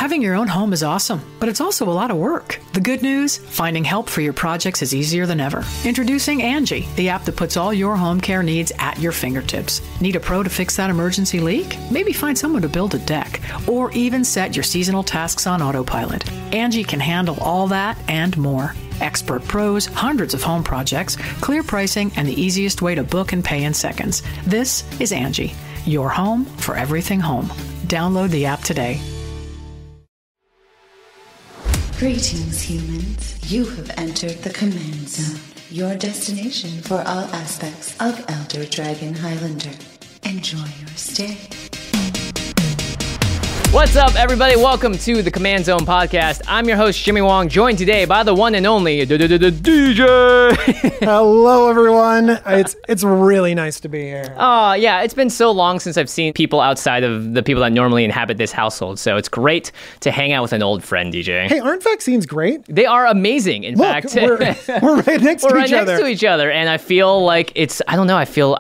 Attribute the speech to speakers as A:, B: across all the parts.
A: Having your own home is awesome, but it's also a lot of work. The good news? Finding help for your projects is easier than ever. Introducing Angie, the app that puts all your home care needs at your fingertips. Need a pro to fix that emergency leak? Maybe find someone to build a deck, or even set your seasonal tasks on autopilot. Angie can handle all that and more. Expert pros, hundreds of home projects, clear pricing, and the easiest way to book and pay in seconds. This is Angie, your home for everything home. Download the app today.
B: Greetings, humans. You have entered the Command Zone, your destination for all aspects of Elder Dragon Highlander. Enjoy your stay.
C: What's up, everybody? Welcome to the Command Zone podcast. I'm your host, Jimmy Wong, joined today by the one and only DJ.
D: Hello, everyone. It's really nice to be here.
C: Oh, yeah. It's been so long since I've seen people outside of the people that normally inhabit this household, so it's great to hang out with an old friend, DJ.
D: Hey, aren't vaccines great?
C: They are amazing, in fact.
D: We're right next
C: to each other, and I feel like I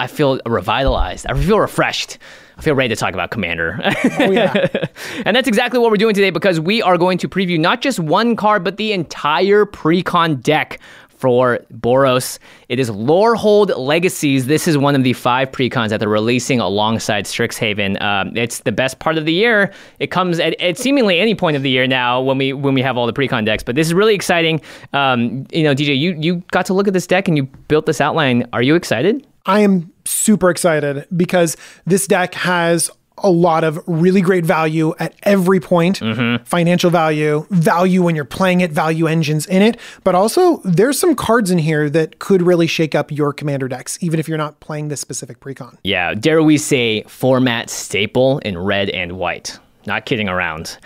C: feel revitalized. I feel refreshed. I feel ready to talk about Commander.
D: Oh, yeah.
C: And that's exactly what we're doing today, because we are going to preview not just one card, but the entire pre-con deck for Boros. It is Lorehold Legacies. This is one of the 5 pre-cons that they're releasing alongside Strixhaven. It's the best part of the year. It comes at seemingly any point of the year now when we have all the pre-con decks, but this is really exciting. DJ, you got to look at this deck and you built this outline. Are you excited?
D: I am super excited because this deck has a lot of really great value at every point. Financial value when you're playing it, value engines in it, but also there's some cards in here that could really shake up your Commander decks, even if you're not playing this specific precon.
C: Yeah, dare we say format staple in red and white. Not kidding around.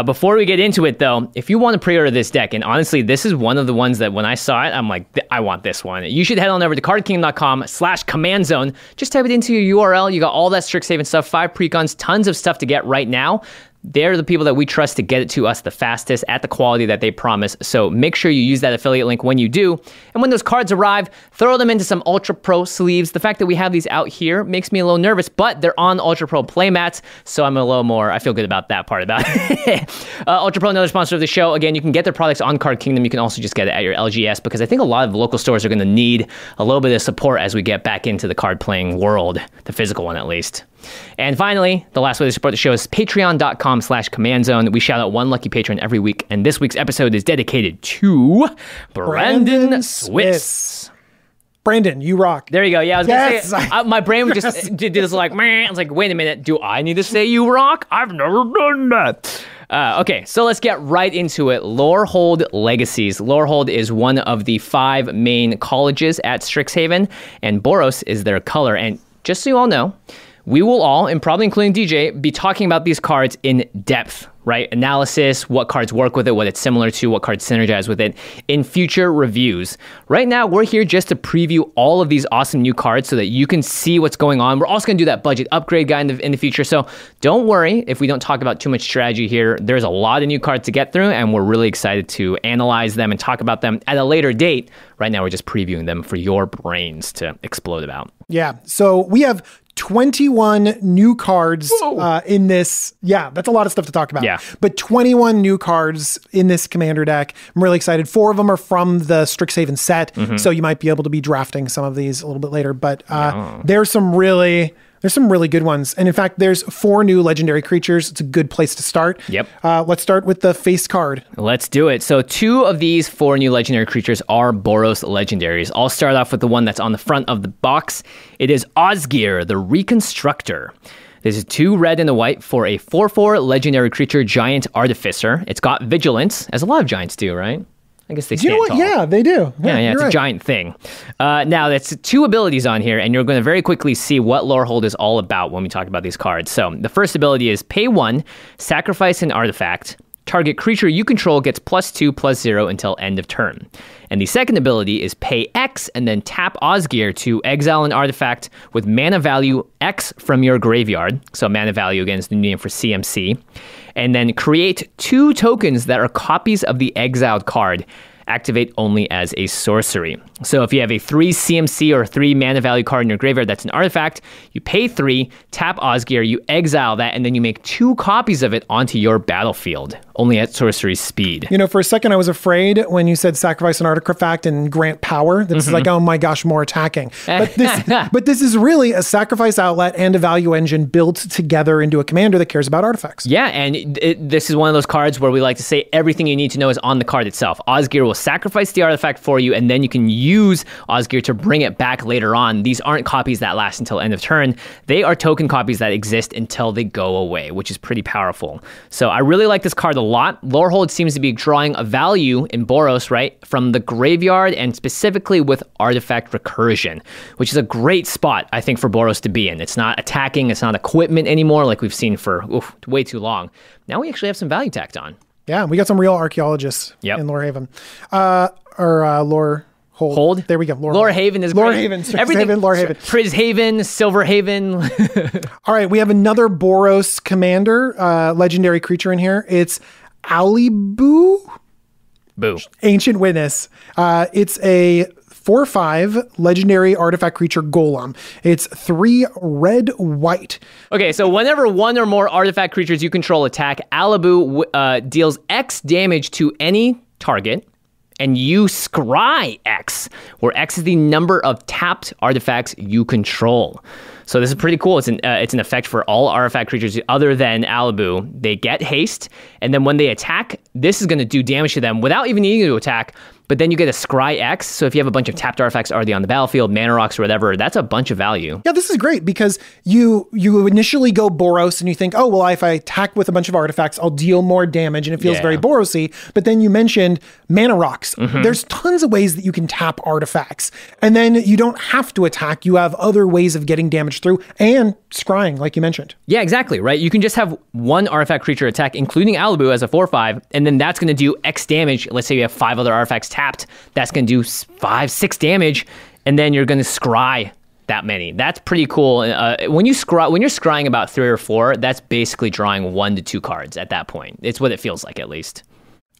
C: Before we get into it, though, if you want to pre-order this deck, and honestly, this is one of the ones that when I saw it, I'm like, I want this one. You should head on over to cardkingdom.com/commandzone. Just type it into your URL. You got all that Strixhaven stuff, 5 precons, tons of stuff to get right now. They're the people that we trust to get it to us the fastest at the quality that they promise. So make sure you use that affiliate link when you do. And when those cards arrive, throw them into some Ultra Pro sleeves. The fact that we have these out here makes me a little nervous, but they're on Ultra Pro playmats, so I'm a little more, I feel good about that part about it. Ultra Pro, another sponsor of the show. Again, you can get their products on Card Kingdom. You can also just get it at your LGS, because I think a lot of local stores are going to need a little bit of support as we get back into the card playing world, the physical one at least. And finally, the last way to support the show is patreon.com/commandzone. We shout out one lucky patron every week, and this week's episode is dedicated to Brandon Swiss.
D: Brandon, you rock.
C: There you go. Yeah, I was going to say, my brain just did this like, meh. I was like, wait a minute, do I need to say you rock? I've never done that. Okay, so let's get right into it. Lorehold Legacies. Lorehold is one of the 5 main colleges at Strixhaven, and Boros is their color. And just so you all know, we will all, and probably including DJ, be talking about these cards in depth, right? Analysis, what cards work with it, what it's similar to, what cards synergize with it in future reviews. Right now, we're here just to preview all of these awesome new cards so that you can see what's going on. We're also going to do that budget upgrade guide in the future. So don't worry if we don't talk about too much strategy here. There's a lot of new cards to get through, and we're really excited to analyze them and talk about them at a later date. Right now, we're just previewing them for your brains to explode about.
D: Yeah, so we have 21 new cards in this. Yeah, that's a lot of stuff to talk about.
C: Yeah.
D: But 21 new cards in this Commander deck. I'm really excited. 4 of them are from the Strixhaven set, so you might be able to be drafting some of these a little bit later. But there's some really good ones. And in fact, there's 4 new legendary creatures. It's a good place to start.
C: Yep.
D: Let's start with the face card.
C: Let's do it. So 2 of these 4 new legendary creatures are Boros legendaries. I'll start off with the one that's on the front of the box. It is Osgir, the Reconstructor. This is 2 red and a white for a 4/4 legendary creature, Giant Artificer. It's got Vigilance, as a lot of giants do, right? I guess they stand tall.
D: Yeah, they do.
C: Yeah, it's a giant thing. Now, that's 2 abilities on here, and you're going to very quickly see what Lorehold is all about when we talk about these cards. So the first ability is pay 1, sacrifice an artifact. Target creature you control gets +2/+0 until end of turn. And the second ability is pay X and then tap Osgir to exile an artifact with mana value X from your graveyard. So mana value, again, is the new name for CMC. And then create 2 tokens that are copies of the exiled card. activate only as a sorcery. So if you have a 3 CMC or 3 mana value card in your graveyard that's an artifact, you pay 3, tap Osgear, you exile that, and then you make 2 copies of it onto your battlefield, only at sorcery speed.
D: You know, for a second I was afraid when you said sacrifice an artifact and grant power. That's like, oh my gosh, more attacking. But this is really a sacrifice outlet and a value engine built together into a commander that cares about artifacts.
C: Yeah, and this is one of those cards where we like to say everything you need to know is on the card itself. Osgear will sacrifice the artifact for you, and then you can use Osgear to bring it back later on. These aren't copies that last until end of turn. They are token copies that exist until they go away, which is pretty powerful. So I really like this card a lot. Lorehold seems to be drawing a value in Boros, right, from the graveyard, and specifically with artifact recursion, which is a great spot, I think, for Boros to be in. It's not attacking, it's not equipment anymore like we've seen for way too long. Now we actually have some value tacked on.
D: Yeah, we got some real archaeologists in Lorehaven. Hold. There we go.
C: Lorehaven is
D: Lorehaven.
C: Everything.
D: Lorehaven.
C: Prishaven, Silverhaven.
D: All right, we have another Boros commander, legendary creature in here. It's Alibu?
C: Boo.
D: Ancient Witness. It's a 4/5 legendary artifact creature golem. It's 3 red-white.
C: Okay, so whenever one or more artifact creatures you control attack, Alibu deals X damage to any target, and you scry X, where X is the number of tapped artifacts you control. So this is pretty cool. It's an effect for all artifact creatures other than Alibu. They get haste, and then when they attack, this is going to do damage to them without even needing to attack. But then you get a scry X. So if you have a bunch of tapped artifacts already on the battlefield, mana rocks or whatever, that's a bunch of value.
D: Yeah, this is great because you initially go Boros and you think, oh, well, if I attack with a bunch of artifacts, I'll deal more damage, and it feels very Boros-y. But then you mentioned mana rocks. There's tons of ways that you can tap artifacts. And then you don't have to attack. You have other ways of getting damage through, and scrying, like you mentioned.
C: Yeah, exactly, right? You can just have one artifact creature attack, including Alibu as a 4/5, and then that's going to do X damage. Let's say you have 5 other artifacts tapped. That's going to do 5-6 damage, and then you're going to scry that many. That's pretty cool. When you're scrying about 3 or 4, that's basically drawing 1 to 2 cards at that point. It's what it feels like, at least.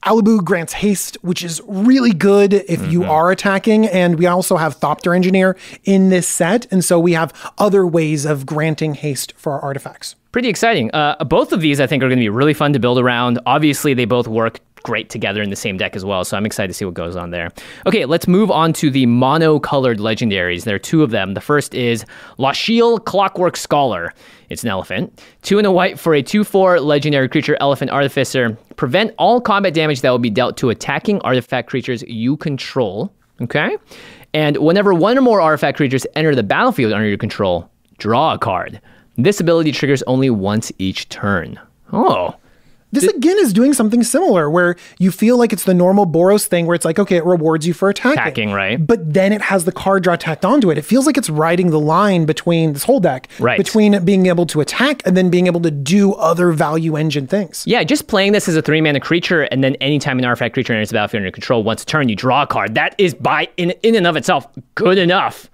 D: Alibu grants haste, which is really good if you are attacking. And we also have Thopter Engineer in this set. And so we have other ways of granting haste for our artifacts.
C: Pretty exciting. Both of these, I think, are going to be really fun to build around. Obviously, they both work great together in the same deck as well, so I'm excited to see what goes on there. Okay, let's move on to the mono-colored legendaries. There are 2 of them. The first is Lashiel Clockwork Scholar. It's an elephant. 2 and a white for a 2/4 legendary creature, Elephant Artificer. Prevent all combat damage that will be dealt to attacking artifact creatures you control. Okay? And whenever 1 or more artifact creatures enter the battlefield under your control, draw a card. This ability triggers only once each turn. Oh.
D: This again is doing something similar where you feel like it's the normal Boros thing where it's like, okay, it rewards you for attacking.
C: Attacking, right.
D: But then it has the card draw tacked onto it. It feels like it's riding the line between this whole deck, between being able to attack and then being able to do other value engine things.
C: Yeah, just playing this as a 3-mana creature, and then anytime an artifact creature enters the battlefield under your control, once a turn, you draw a card. That is in and of itself good enough.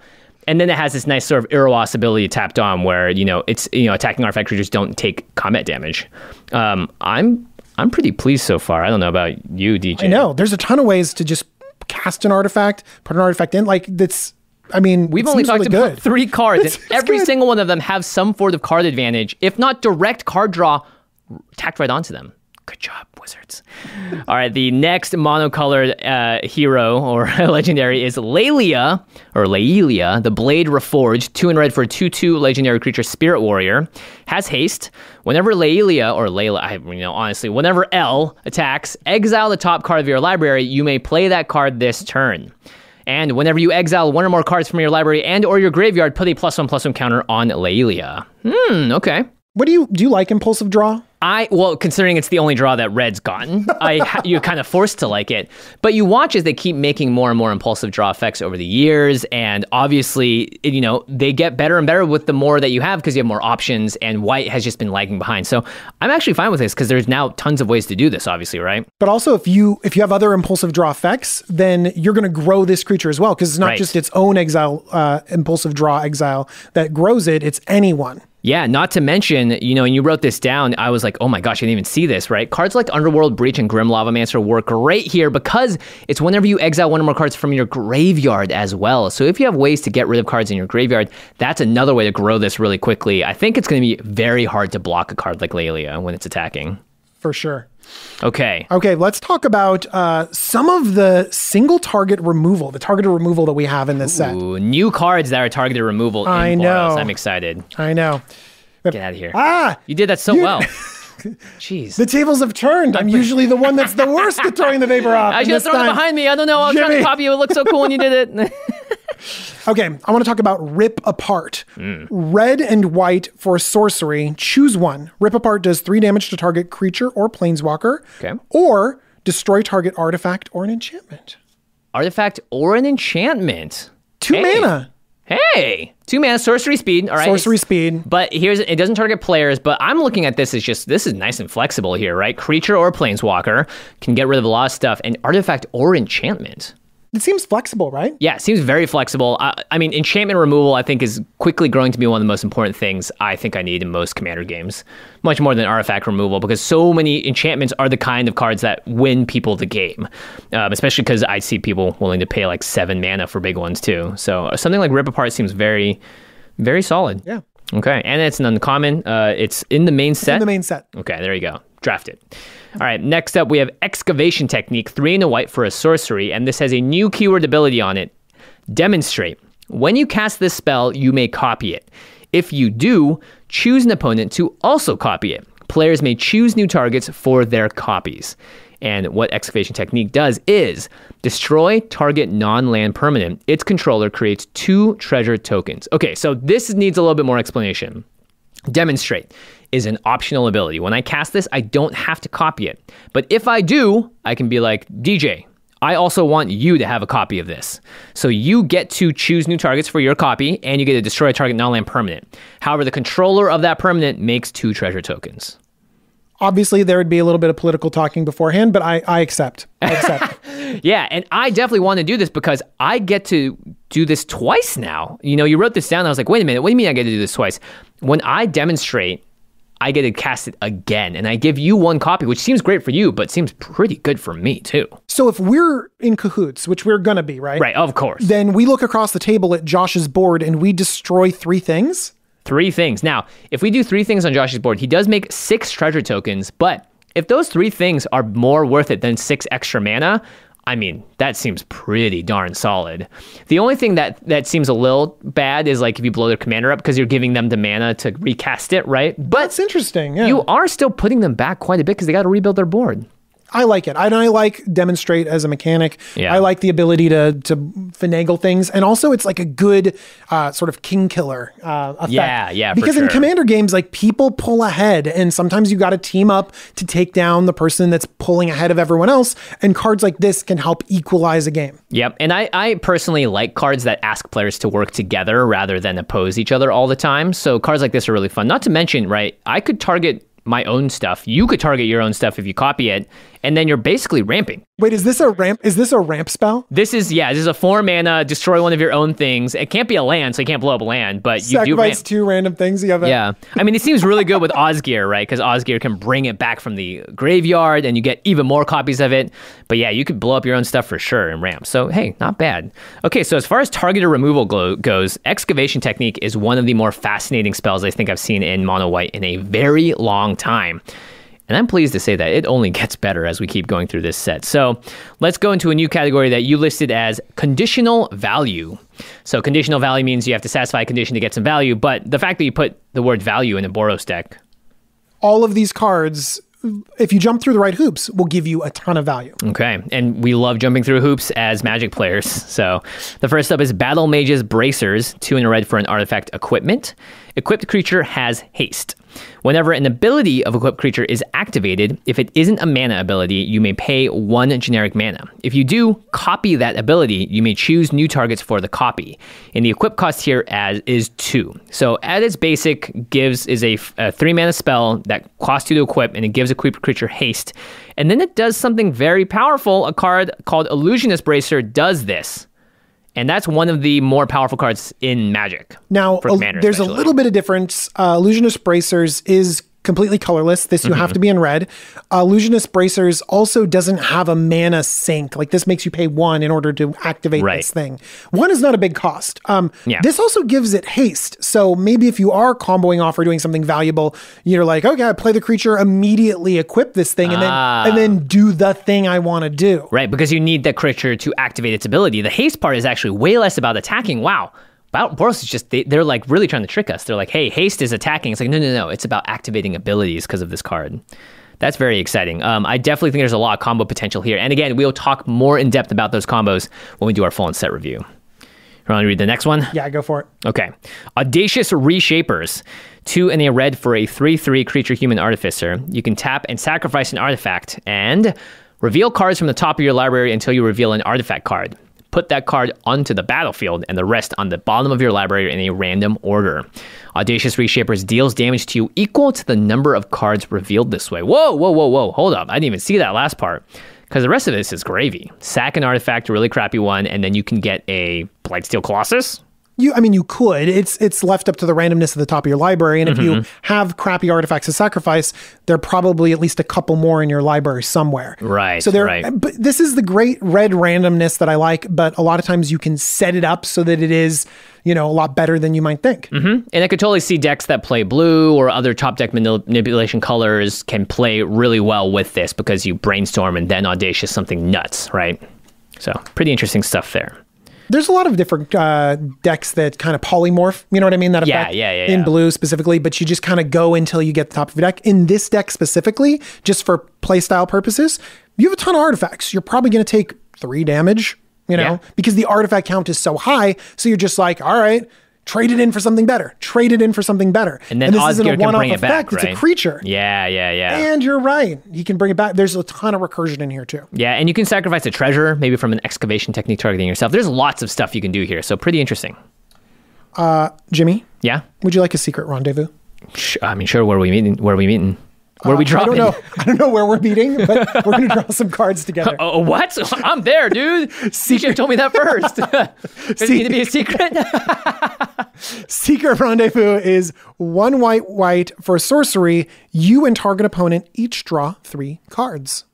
C: And then it has this nice sort of Iroas ability tapped on where, it's, attacking artifact creatures don't take combat damage. I'm pretty pleased so far. I don't know about you, DJ.
D: I know. There's a ton of ways to just cast an artifact, put an artifact in. Like, that's, I mean,
C: we've only talked
D: really
C: about 3 cards, and every single one of them have some sort of card advantage, if not direct card draw, tacked right onto them. Good job, Wizards. All right, the next monocolored hero or legendary is Laelia, the Blade Reforged, 2 and red for a 2/2 legendary creature, Spirit Warrior. Has haste. Whenever Laelia, or Layla, honestly, whenever L attacks, exile the top card of your library. You may play that card this turn. And whenever you exile 1 or more cards from your library and or your graveyard, put a +1/+1 counter on Laelia. Okay.
D: What do you like Impulsive Draw?
C: Well, considering it's the only draw that Red's gotten, you're kind of forced to like it. But you watch as they keep making more and more impulsive draw effects over the years, and obviously, they get better and better with the more that you have because you have more options, and white has just been lagging behind. So I'm actually fine with this because there's now tons of ways to do this, obviously, right?
D: But also, if you have other impulsive draw effects, then you're going to grow this creature as well, because it's not just its own exile, impulsive draw exile that grows it, it's anyone.
C: Yeah, not to mention, and you wrote this down, I was like, oh my gosh, I didn't even see this, right? Cards like Underworld Breach and Grim Lavamancer work great here because it's whenever you exile one or more cards from your graveyard as well. So if you have ways to get rid of cards in your graveyard, that's another way to grow this really quickly. I think it's going to be very hard to block a card like Lelia when it's attacking.
D: For sure.
C: Okay,
D: let's talk about some of the single target removal, the targeted removal that we have in this set.
C: Ooh, new cards that are targeted removal in Boros. I'm excited.
D: I know.
C: Get out of here. You did that so well. Jeez.
D: The tables have turned. I'm usually the one that's the worst at throwing the paper off.
C: I should have thrown it behind me. I don't know. I was trying to copy you. It looked so cool when you did it.
D: Okay, I want to talk about Rip Apart. Red and white for sorcery. Choose one. Rip Apart does 3 damage to target creature or planeswalker.
C: Okay.
D: Or destroy target artifact or an enchantment.
C: Artifact or an enchantment.
D: 2 mana.
C: Hey, 2 mana, sorcery speed. All right.
D: Sorcery speed.
C: But it doesn't target players, but I'm looking at this as this is nice and flexible here, right? Creature or planeswalker can get rid of a lot of stuff, and artifact or enchantment.
D: It seems flexible, right?
C: Yeah, it seems very flexible. I mean, enchantment removal, I think, is quickly growing to be one of the most important things I think I need in most Commander games. Much more than artifact removal, because so many enchantments are the kind of cards that win people the game. Especially because I see people willing to pay like 7 mana for big ones, too. So something like Rip Apart seems very, very solid.
D: Yeah.
C: Okay, and it's an uncommon. It's in the main set?
D: In the main set.
C: Okay, there you go. Draft it. All right, next up we have Excavation Technique, 3 and a white for a sorcery, and this has a new keyword ability on it. Demonstrate. When you cast this spell, you may copy it. If you do, choose an opponent to also copy it. Players may choose new targets for their copies. And what Excavation Technique does is destroy target non-land permanent. Its controller creates 2 treasure tokens. Okay, so this needs a little bit more explanation. Demonstrate is an optional ability. When I cast this, I don't have to copy it. But if I do, I can be like, DJ, I also want you to have a copy of this. So you get to choose new targets for your copy, and you get to destroy a target non-land permanent. However, the controller of that permanent makes 2 treasure tokens.
D: Obviously, there would be a little bit of political talking beforehand, but I accept.
C: Yeah, and I definitely want to do this because I get to do this twice now. You wrote this down, and I was like, wait a minute, what do you mean I get to do this twice? When I demonstrate, I get to cast it again, and I give you 1 copy, which seems great for you, but seems pretty good for me, too.
D: So if we're in cahoots, which we're going to be, right?
C: Right, of course.
D: Then we look across the table at Josh's board, and we destroy 3 things?
C: 3 things. Now, if we do 3 things on Josh's board, he does make 6 treasure tokens, but if those 3 things are more worth it than 6 extra mana, I mean, that seems pretty darn solid. The only thing that seems a little bad is like if you blow their commander up because you're giving them the mana to recast it, right? But
D: that's interesting. Yeah.
C: You are still putting them back quite a bit because they got to rebuild their board.
D: I like it. I like Demonstrate as a mechanic.
C: Yeah.
D: I like the ability to finagle things. And also it's like a good sort of king killer effect.
C: Yeah,
D: because
C: for
D: in
C: sure.
D: Commander games, like people pull ahead and sometimes you got to team up to take down the person that's pulling ahead of everyone else. And cards like this can help equalize a game.
C: Yep. And I personally like cards that ask players to work together rather than oppose each other all the time. So cards like this are really fun. Not to mention, right, I could target my own stuff. You could target your own stuff if you copy it, and then you're basically ramping.
D: Wait, is this a ramp spell?
C: This is a 4 mana, destroy one of your own things. It can't be a land, so you can't blow up a land, but you do ramp.
D: Sacrifice 2 random things.
C: Yeah. I mean, it seems really good with Osgear, right? Because Osgear can bring it back from the graveyard, and you get even more copies of it. But yeah, you could blow up your own stuff for sure and ramp. So hey, not bad. Okay, so as far as targeted removal goes, Excavation Technique is one of the more fascinating spells I think I've seen in Mono White in a very long time. And I'm pleased to say that it only gets better as we keep going through this set. So let's go into a new category that you listed as conditional value. So conditional value means you have to satisfy a condition to get some value, but the fact that you put the word value in a Boros deck.
D: All of these cards, if you jump through the right hoops, will give you a ton of value.
C: Okay, and we love jumping through hoops as Magic players. So the first up is Battle Mage's Bracers, 2 in a red for an artifact equipment. Equipped creature has haste. Whenever an ability of equipped creature is activated, if it isn't a mana ability, you may pay 1 generic mana. If you do copy that ability, you may choose new targets for the copy. And the equip cost here is 2. So at its basic, is a 3 mana spell that costs you to equip, and it gives equipped creature haste. And then it does something very powerful. A card called Illusionist Bracer does this. And that's one of the more powerful cards in Magic.
D: Now,
C: for Commander
D: there's
C: especially.
D: a little bit of difference. Illusionist Bracers is completely colorless. This you have to be in red. Illusionist Bracers also doesn't have a mana sink. Like this makes you pay 1 in order to activate this thing. 1 is not a big cost. This also gives it haste. So maybe if you are comboing off or doing something valuable, you're like, okay, play the creature, immediately equip this thing, and then do the thing I want to do.
C: Right, because you need that creature to activate its ability. The haste part is actually way less about attacking. Wow. Boros is just, they're like really trying to trick us. They're like, hey, haste is attacking. It's like, no. It's about activating abilities because of this card. That's very exciting. I definitely think there's a lot of combo potential here. And again, we'll talk more in depth about those combos when we do our full set review. You want to read the next one?
D: Yeah, go for it.
C: Okay. Audacious Reshapers. 2 and a red for a 3/3 creature human artificer. You can tap and sacrifice an artifact and reveal cards from the top of your library until you reveal an artifact card. Put that card onto the battlefield and the rest on the bottom of your library in a random order. Audacious Reshapers deals damage to you equal to the number of cards revealed this way. Whoa. Hold up. I didn't even see that last part because the rest of this is gravy. Sack an artifact, a really crappy one, and then you can get a Blightsteel Colossus.
D: You could. It's left up to the randomness of the top of your library, and if you have crappy artifacts to sacrifice, there are probably at least a couple more in your library somewhere.
C: Right.
D: So but this is the great red randomness that I like. But a lot of times you can set it up so that it is, a lot better than you might think.
C: And I could totally see decks that play blue or other top deck manipulation colors can play really well with this because you brainstorm and then audacious something nuts, right? So pretty interesting stuff there.
D: There's a lot of different decks that kind of polymorph, you know what I mean? That effect in blue specifically, but you just kind of go until you get the top of your deck. In this deck specifically, just for playstyle purposes, you have a ton of artifacts. You're probably going to take 3 damage, because the artifact count is so high. So you're just like, all right, trade it in for something better.
C: And then
D: this
C: Osgear
D: isn't a
C: can
D: one-off
C: bring it
D: effect.
C: back, right?
D: It's a creature.
C: Yeah.
D: And you're right. He can bring it back. There's a ton of recursion in here too.
C: Yeah, and you can sacrifice a treasure, maybe from an excavation technique targeting yourself. There's lots of stuff you can do here, so pretty interesting.
D: Jimmy?
C: Yeah?
D: Would you like a secret rendezvous?
C: Sure. Where are we meeting? Where are we dropping?
D: I don't know where we're meeting, but we're going to draw some cards together.
C: Oh, what? I'm there, dude. You should have told me that first. Does it need to be a secret?
D: Secret Rendezvous is 1 white for sorcery. You and target opponent each draw 3 cards.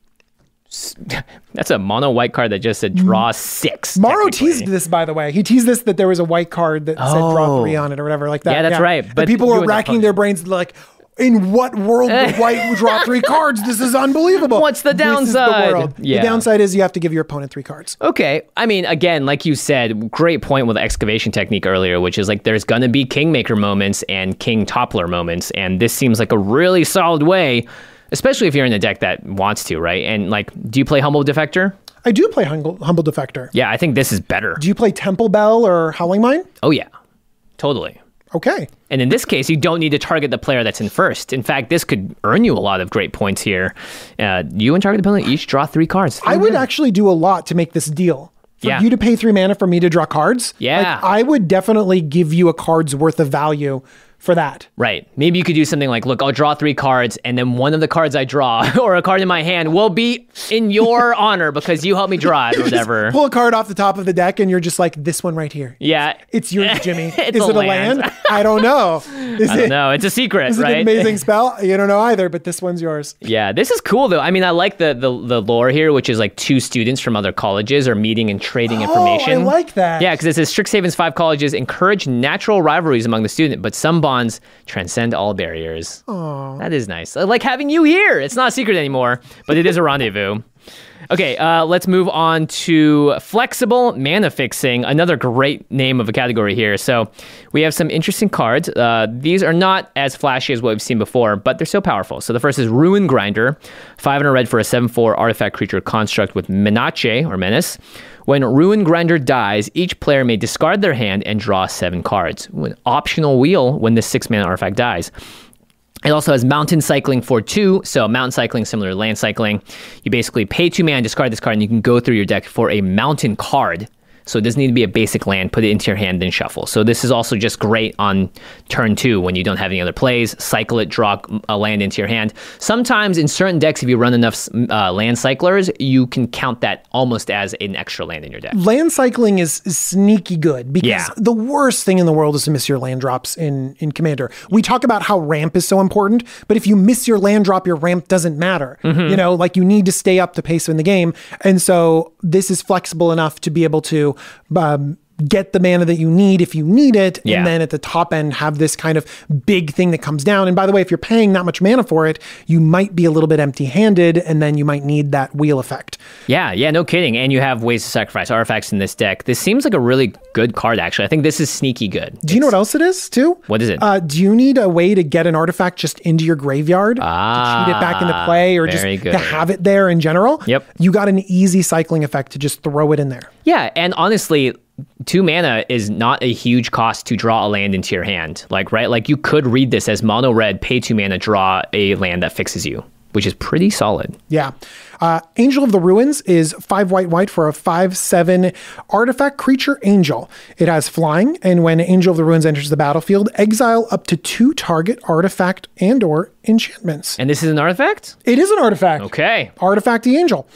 C: That's a mono white card that just said draw 6.
D: Morrow teased this, by the way. He teased this that there was a white card that said draw 3 on it or whatever like that.
C: Yeah, that's right.
D: But people were racking their brains like, in what world would white draw 3 cards? This is unbelievable.
C: What's the downside?
D: This is the world.
C: Yeah.
D: The downside is you have to give your opponent 3 cards.
C: Okay. I mean, again, like you said, great point with the excavation technique earlier, which is like there's going to be Kingmaker moments and King Toppler moments. And this seems like a really solid way, especially if you're in a deck that wants to, right? And like, do you play Humble Defector?
D: I do play Humble Defector.
C: Yeah, I think this is better.
D: Do you play Temple Bell or Howling Mine?
C: Oh, yeah. Totally.
D: Okay.
C: And in this case, you don't need to target the player that's in first. In fact, this could earn you a lot of great points here. You and target opponent each draw 3 cards.
D: I would actually do a lot to make this deal. For you to pay 3 mana for me to draw cards.
C: Yeah.
D: Like, I would definitely give you a card's worth of value for that.
C: Right. Maybe you could do something like, look, I'll draw 3 cards, and then one of the cards I draw, or a card in my hand, will be in your honor because you helped me draw it or whatever.
D: Pull a card off the top of the deck, and you're just like, this one right here.
C: Yeah.
D: It's yours, Jimmy. Is it
C: a
D: a land? I don't know.
C: I don't know. It's a secret,
D: is
C: right?
D: Is it an amazing spell? You don't know either, but this one's yours.
C: Yeah, this is cool, though. I mean, I like the lore here, which is like 2 students from other colleges are meeting and trading information.
D: I like that.
C: Yeah, because it says Strixhaven's 5 colleges encourage natural rivalries among the student, but some bonds transcend all barriers.
D: Aww.
C: That is nice. I like having you here. It's not a secret anymore, but it is a rendezvous. Okay, let's move on to Flexible Mana Fixing, another great name of a category here. So we have some interesting cards. These are not as flashy as what we've seen before, but they're so powerful. So the first is Ruin Grinder, 5 and a red for a 7/4 artifact creature construct with Menace or Menace. When Ruin Grinder dies, each player may discard their hand and draw 7 cards. An optional wheel when this 6-mana artifact dies. It also has Mountain Cycling for 2. So Mountain Cycling, similar to Land Cycling. You basically pay 2 mana, discard this card, and you can go through your deck for a mountain card. So it doesn't need to be a basic land. Put it into your hand, then shuffle. So this is also just great on turn 2 when you don't have any other plays. Cycle it, draw a land into your hand. Sometimes in certain decks, if you run enough land cyclers, you can count that almost as an extra land in your deck.
D: Land cycling is sneaky good because the worst thing in the world is to miss your land drops in Commander. We talk about how ramp is so important, but if you miss your land drop, your ramp doesn't matter. You know, like you need to stay up the pace in the game. And so this is flexible enough to be able to get the mana that you need if you need it, and then at the top end have this kind of big thing that comes down. And by the way, if you're paying that much mana for it, you might be a little bit empty-handed, and then you might need that wheel effect.
C: Yeah, no kidding. And you have ways to sacrifice artifacts in this deck. This seems like a really good card, actually. I think this is sneaky good.
D: Do you know what else it is, too?
C: What is it?
D: Do you need a way to get an artifact just into your graveyard to cheat it back into play, or just to have it there in general?
C: Yep.
D: You got an easy cycling effect to just throw it in there.
C: Yeah, and honestly, 2 mana is not a huge cost to draw a land into your hand. Like you could read this as mono red, pay 2 mana, draw a land that fixes you, which is pretty solid.
D: Yeah. Angel of the Ruins is 5 white for a 5/7 artifact creature angel. It has flying, and when Angel of the Ruins enters the battlefield, exile up to 2 target artifact and or enchantments.
C: And this is an artifact?
D: It is an artifact.
C: Okay.
D: Artifacty angel.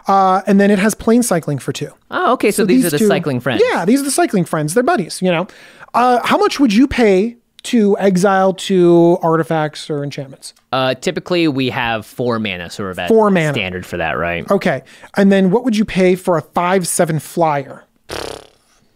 D: And then it has plane cycling for 2.
C: Oh, okay. So these are the cycling friends.
D: Yeah, these are the cycling friends. They're buddies, you know. How much would you pay to exile 2 artifacts or enchantments?
C: Typically, we have 4 mana, so we're about
D: 4 mana.
C: Standard for that, right?
D: Okay. And then what would you pay for a 5/7 flyer?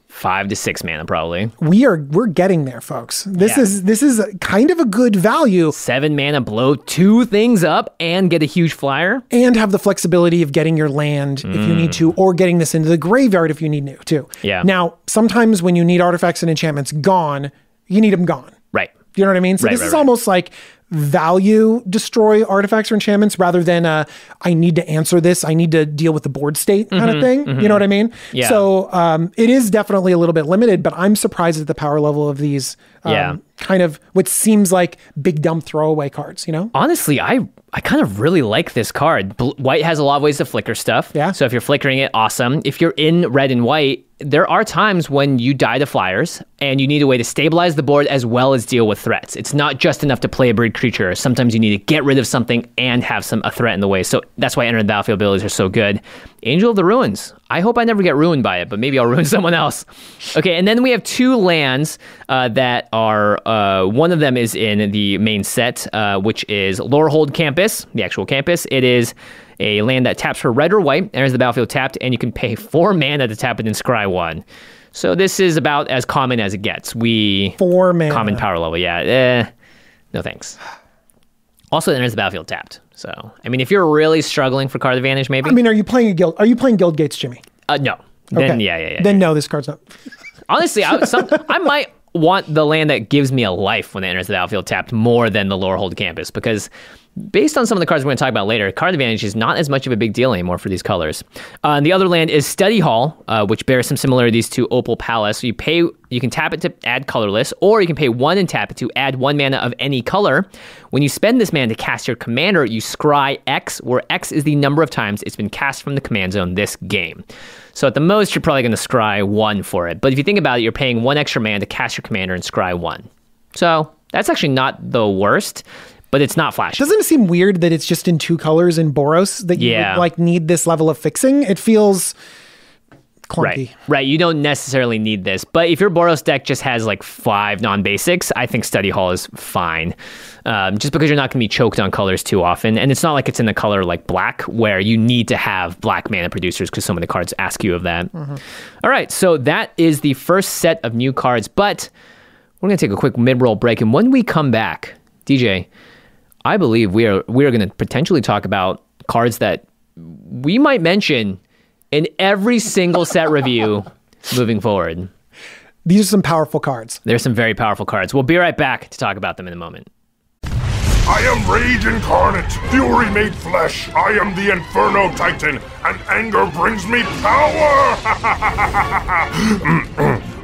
C: 5 to 6 mana, probably.
D: We're getting there, folks. This is kind of a good value.
C: 7 mana, blow 2 things up and get a huge flyer.
D: And have the flexibility of getting your land if you need to, or getting this into the graveyard if you need to.
C: Yeah.
D: Now, sometimes when you need artifacts and enchantments gone, you need them gone.
C: Right.
D: You know what I mean? So this is almost like value destroy artifacts or enchantments rather than I need to answer this, I need to deal with the board state kind of thing. You know what I mean?
C: Yeah.
D: So it is definitely a little bit limited, but I'm surprised at the power level of these kind of what seems like big dumb throwaway cards, you know?
C: Honestly, I kind of really like this card. White has a lot of ways to flicker stuff.
D: Yeah.
C: So if you're flickering it, awesome. If you're in red and white, there are times when you die to flyers and you need a way to stabilize the board as well as deal with threats. It's not just enough to play a bird creature. Sometimes you need to get rid of something and have a threat in the way. So that's why Enter the Battlefield abilities are so good. Angel of the Ruins. I hope I never get ruined by it, but maybe I'll ruin someone else. Okay, and then we have 2 lands that are, one of them is in the main set, which is Lorehold Campus, the actual campus. It is a land that taps for red or white, enters the battlefield tapped, and you can pay 4 mana to tap it and scry 1. So this is about as common as it gets.
D: 4 mana.
C: Common power level, yeah. No thanks. Also, it enters the battlefield tapped. So, I mean, if you're really struggling for card advantage, maybe.
D: I mean, are you playing Guild Gates, Jimmy?
C: No.
D: Okay.
C: Then, yeah.
D: Then no, this card's not.
C: Honestly, I might want the land that gives me a life when it enters the battlefield tapped more than the Lorehold Campus, because based on some of the cards we're going to talk about later, card advantage is not as much of a big deal anymore for these colors. The other land is Study Hall, which bears some similarities to Opal Palace. So you can tap it to add colorless, or you can pay 1 and tap it to add 1 mana of any color. When you spend this mana to cast your commander, you scry X, where X is the number of times it's been cast from the command zone this game. So at the most, you're probably going to scry 1 for it. But if you think about it, you're paying 1 extra mana to cast your commander and scry 1. So that's actually not the worst, but it's not flashy.
D: Doesn't it seem weird that it's just in 2 colors in Boros that you would, like, need this level of fixing? It feels clunky.
C: Right. You don't necessarily need this, but if your Boros deck just has like 5 non-basics, I think Study Hall is fine. Just because you're not going to be choked on colors too often, and it's not like it's in a color like black where you need to have black mana producers because so many cards ask you of that. All right, so that is the first set of new cards, but we're going to take a quick mid-roll break, and when we come back, DJ, I believe we are going to potentially talk about cards that we might mention in every single set review moving forward.
D: These are some powerful cards.
C: There's some very powerful cards. We'll be right back to talk about them in a moment.
E: I am Rage Incarnate, Fury made flesh. I am the Inferno Titan, and anger brings me power!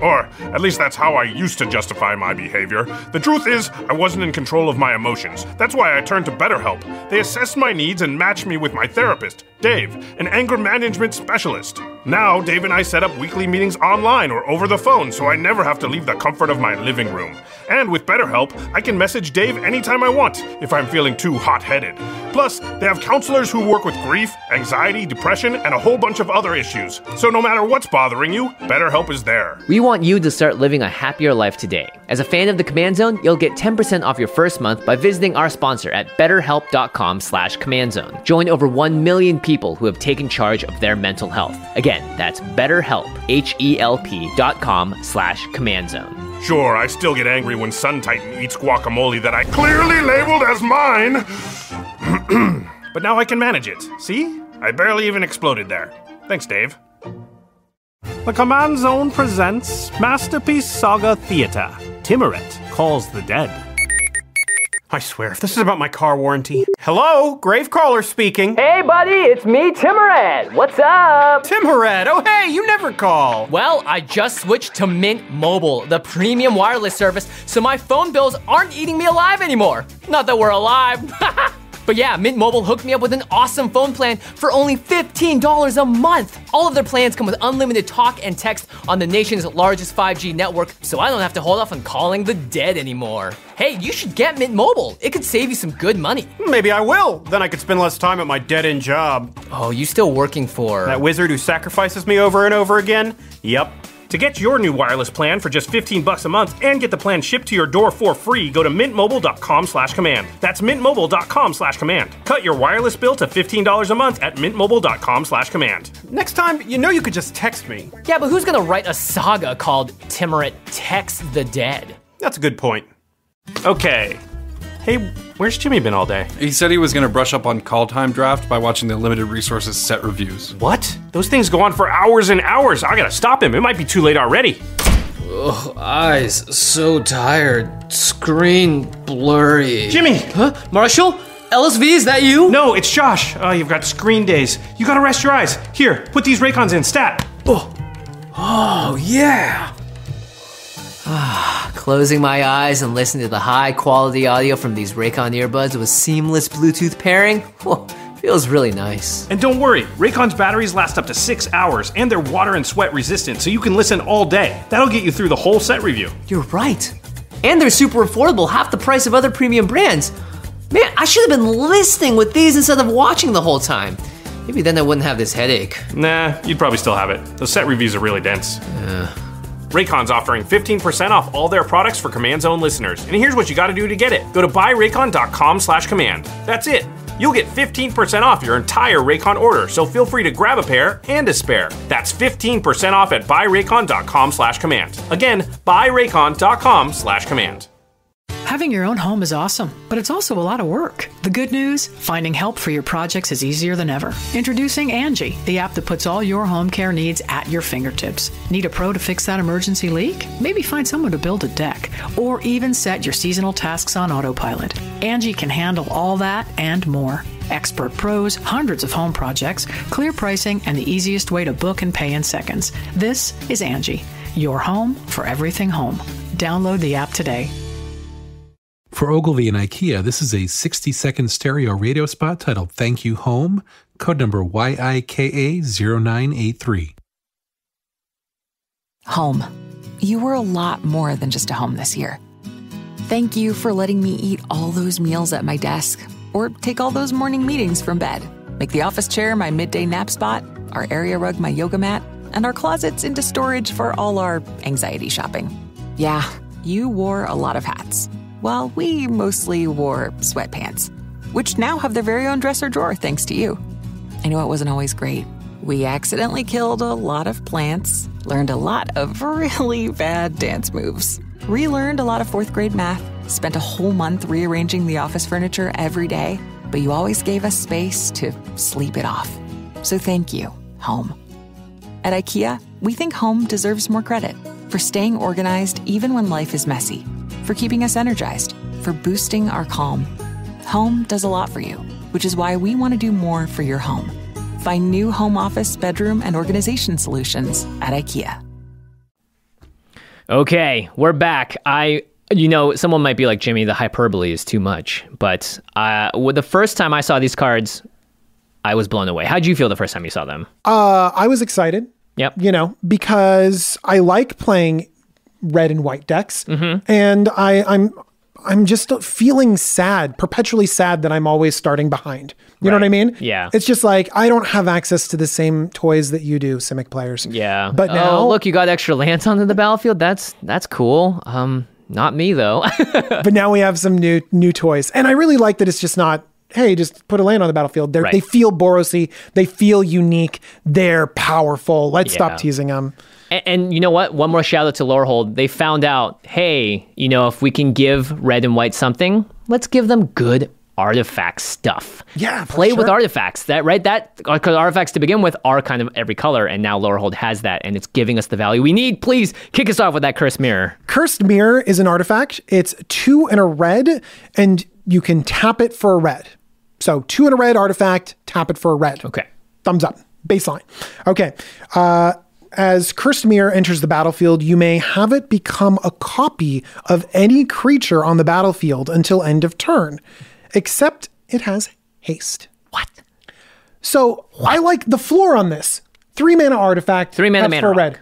E: Or, at least that's how I used to justify my behavior. The truth is, I wasn't in control of my emotions. That's why I turned to BetterHelp. They assessed my needs and matched me with my therapist, Dave, an anger management specialist. Now, Dave and I set up weekly meetings online or over the phone, so I never have to leave the comfort of my living room. And with BetterHelp, I can message Dave anytime I want if I'm feeling too hot-headed. Plus, they have counselors who work with grief, anxiety, depression, and a whole bunch of other issues. So no matter what's bothering you, BetterHelp is there.
C: We want you to start living a happier life today. As a fan of the Command Zone, you'll get 10% off your first month by visiting our sponsor at betterhelp.com/CommandZone. Join over 1 million people who have taken charge of their mental health. Again, that's BetterHelp, HELP.com/CommandZone.
E: Sure, I still get angry when Sun Titan eats guacamole that I clearly labeled as mine. But now I can manage it. See? I barely even exploded there. Thanks, Dave.
F: The Command Zone presents Masterpiece Saga Theater. Timuret calls the dead. I swear, if this is about my car warranty. Hello, Gravecrawler speaking.
C: Hey, buddy, it's me, Timuret. What's up?
F: Timuret, oh hey, you never call.
C: Well, I just switched to Mint Mobile, the premium wireless service, so my phone bills aren't eating me alive anymore. Not that we're alive. But yeah, Mint Mobile hooked me up with an awesome phone plan for only $15 a month. All of their plans come with unlimited talk and text on the nation's largest 5G network, so I don't have to hold off on calling the dead anymore. Hey, you should get Mint Mobile. It could save you some good money.
F: Maybe I will. Then I could spend less time at my dead-end job.
C: Oh, you still working for...
F: That wizard who sacrifices me over and over again? Yep.
E: To get your new wireless plan for just $15 a month and get the plan shipped to your door for free, go to mintmobile.com/command. That's mintmobile.com/command. Cut your wireless bill to $15 a month at mintmobile.com/command.
F: Next time, you know you could just text me.
C: Yeah, but who's gonna write a saga called Timuret Texts the Dead?
F: That's a good point. Okay. Hey, where's Jimmy been all day?
G: He said he was going to brush up on call time draft by watching the limited resources set reviews.
E: What? Those things go on for hours and hours. I gotta stop him. It might be too late already.
H: Ugh, eyes so tired. Screen blurry.
E: Jimmy!
H: Huh? Marshall? LSV, is that you?
E: No, it's Josh. Oh, you've got screen days. You gotta rest your eyes. Here, put these Raycons in, stat.
H: Oh, yeah.
C: Closing my eyes and listening to the high-quality audio from these Raycon earbuds with seamless Bluetooth pairing, feels really nice.
E: And don't worry, Raycon's batteries last up to 6 hours, and they're water and sweat resistant, so you can listen all day. That'll get you through the whole set review.
C: You're right. And they're super affordable, half the price of other premium brands. Man, I should have been listening with these instead of watching the whole time. Maybe then I wouldn't have this headache.
E: Nah, you'd probably still have it. Those set reviews are really dense. Raycon's offering 15% off all their products for Command Zone listeners. And here's what you gotta do to get it. Go to buyraycon.com/command. That's it. You'll get 15% off your entire Raycon order, so feel free to grab a pair and a spare. That's 15% off at buyraycon.com/command. Again, buyraycon.com/command.
A: Having your own home is awesome, but it's also a lot of work. The good news? Finding help for your projects is easier than ever. Introducing Angie, the app that puts all your home care needs at your fingertips. Need a pro to fix that emergency leak? Maybe find someone to build a deck, or even set your seasonal tasks on autopilot. Angie can handle all that and more. Expert pros, hundreds of home projects, clear pricing, and the easiest way to book and pay in seconds. This is Angie, your home for everything home. Download the app today.
I: For Ogilvy and IKEA, this is a 60-second stereo radio spot titled Thank You Home, code number YIKA0983.
J: Home. You were a lot more than just a home this year. Thank you for letting me eat all those meals at my desk, or take all those morning meetings from bed, make the office chair my midday nap spot, our area rug my yoga mat, and our closets into storage for all our anxiety shopping. Yeah, you wore a lot of hats. Well, we mostly wore sweatpants, which now have their very own dresser drawer thanks to you. I know it wasn't always great. We accidentally killed a lot of plants, learned a lot of really bad dance moves, relearned a lot of 4th grade math, spent a whole month rearranging the office furniture every day, but you always gave us space to sleep it off. So thank you, home. At IKEA, we think home deserves more credit for staying organized even when life is messy, for keeping us energized, for boosting our calm. Home does a lot for you, which is why we want to do more for your home. Find new home office, bedroom, and organization solutions at IKEA.
C: Okay, we're back. Someone might be like, Jimmy, the hyperbole is too much. But the first time I saw these cards, I was blown away. How'd you feel the first time you saw them?
D: I was excited.
C: Yep.
D: You know, because I like playing red and white decks, and I'm just feeling sad, perpetually sad that I'm always starting behind. You know what I mean?
C: Yeah.
D: It's just like, I don't have access to the same toys that you do, Simic players.
C: Yeah.
D: But now,
C: look, you got extra lands onto the battlefield. That's cool. Not me though.
D: but now we have some new toys, and I really like that it's just not, hey, just put a land on the battlefield. They feel Borosy. They feel unique. They're powerful. Let's stop teasing them.
C: And you know what? One more shout out to Lorehold. They found out, hey, you know, if we can give red and white something, let's give them good artifact stuff.
D: Yeah,
C: play with artifacts. That because artifacts to begin with are kind of every color, and now Lorehold has that, and it's giving us the value we need. Please kick us off with that Cursed Mirror.
D: Cursed Mirror is an artifact. It's 2 and a red, and you can tap it for a red. So 2 and a red artifact, tap it for a red.
C: Okay.
D: Thumbs up. Baseline. Okay. As Cursed Mirror enters the battlefield, you may have it become a copy of any creature on the battlefield until end of turn, except it has haste.
C: What?
D: So I like the floor on this. 3 mana artifact.
C: 3 mana
D: for red.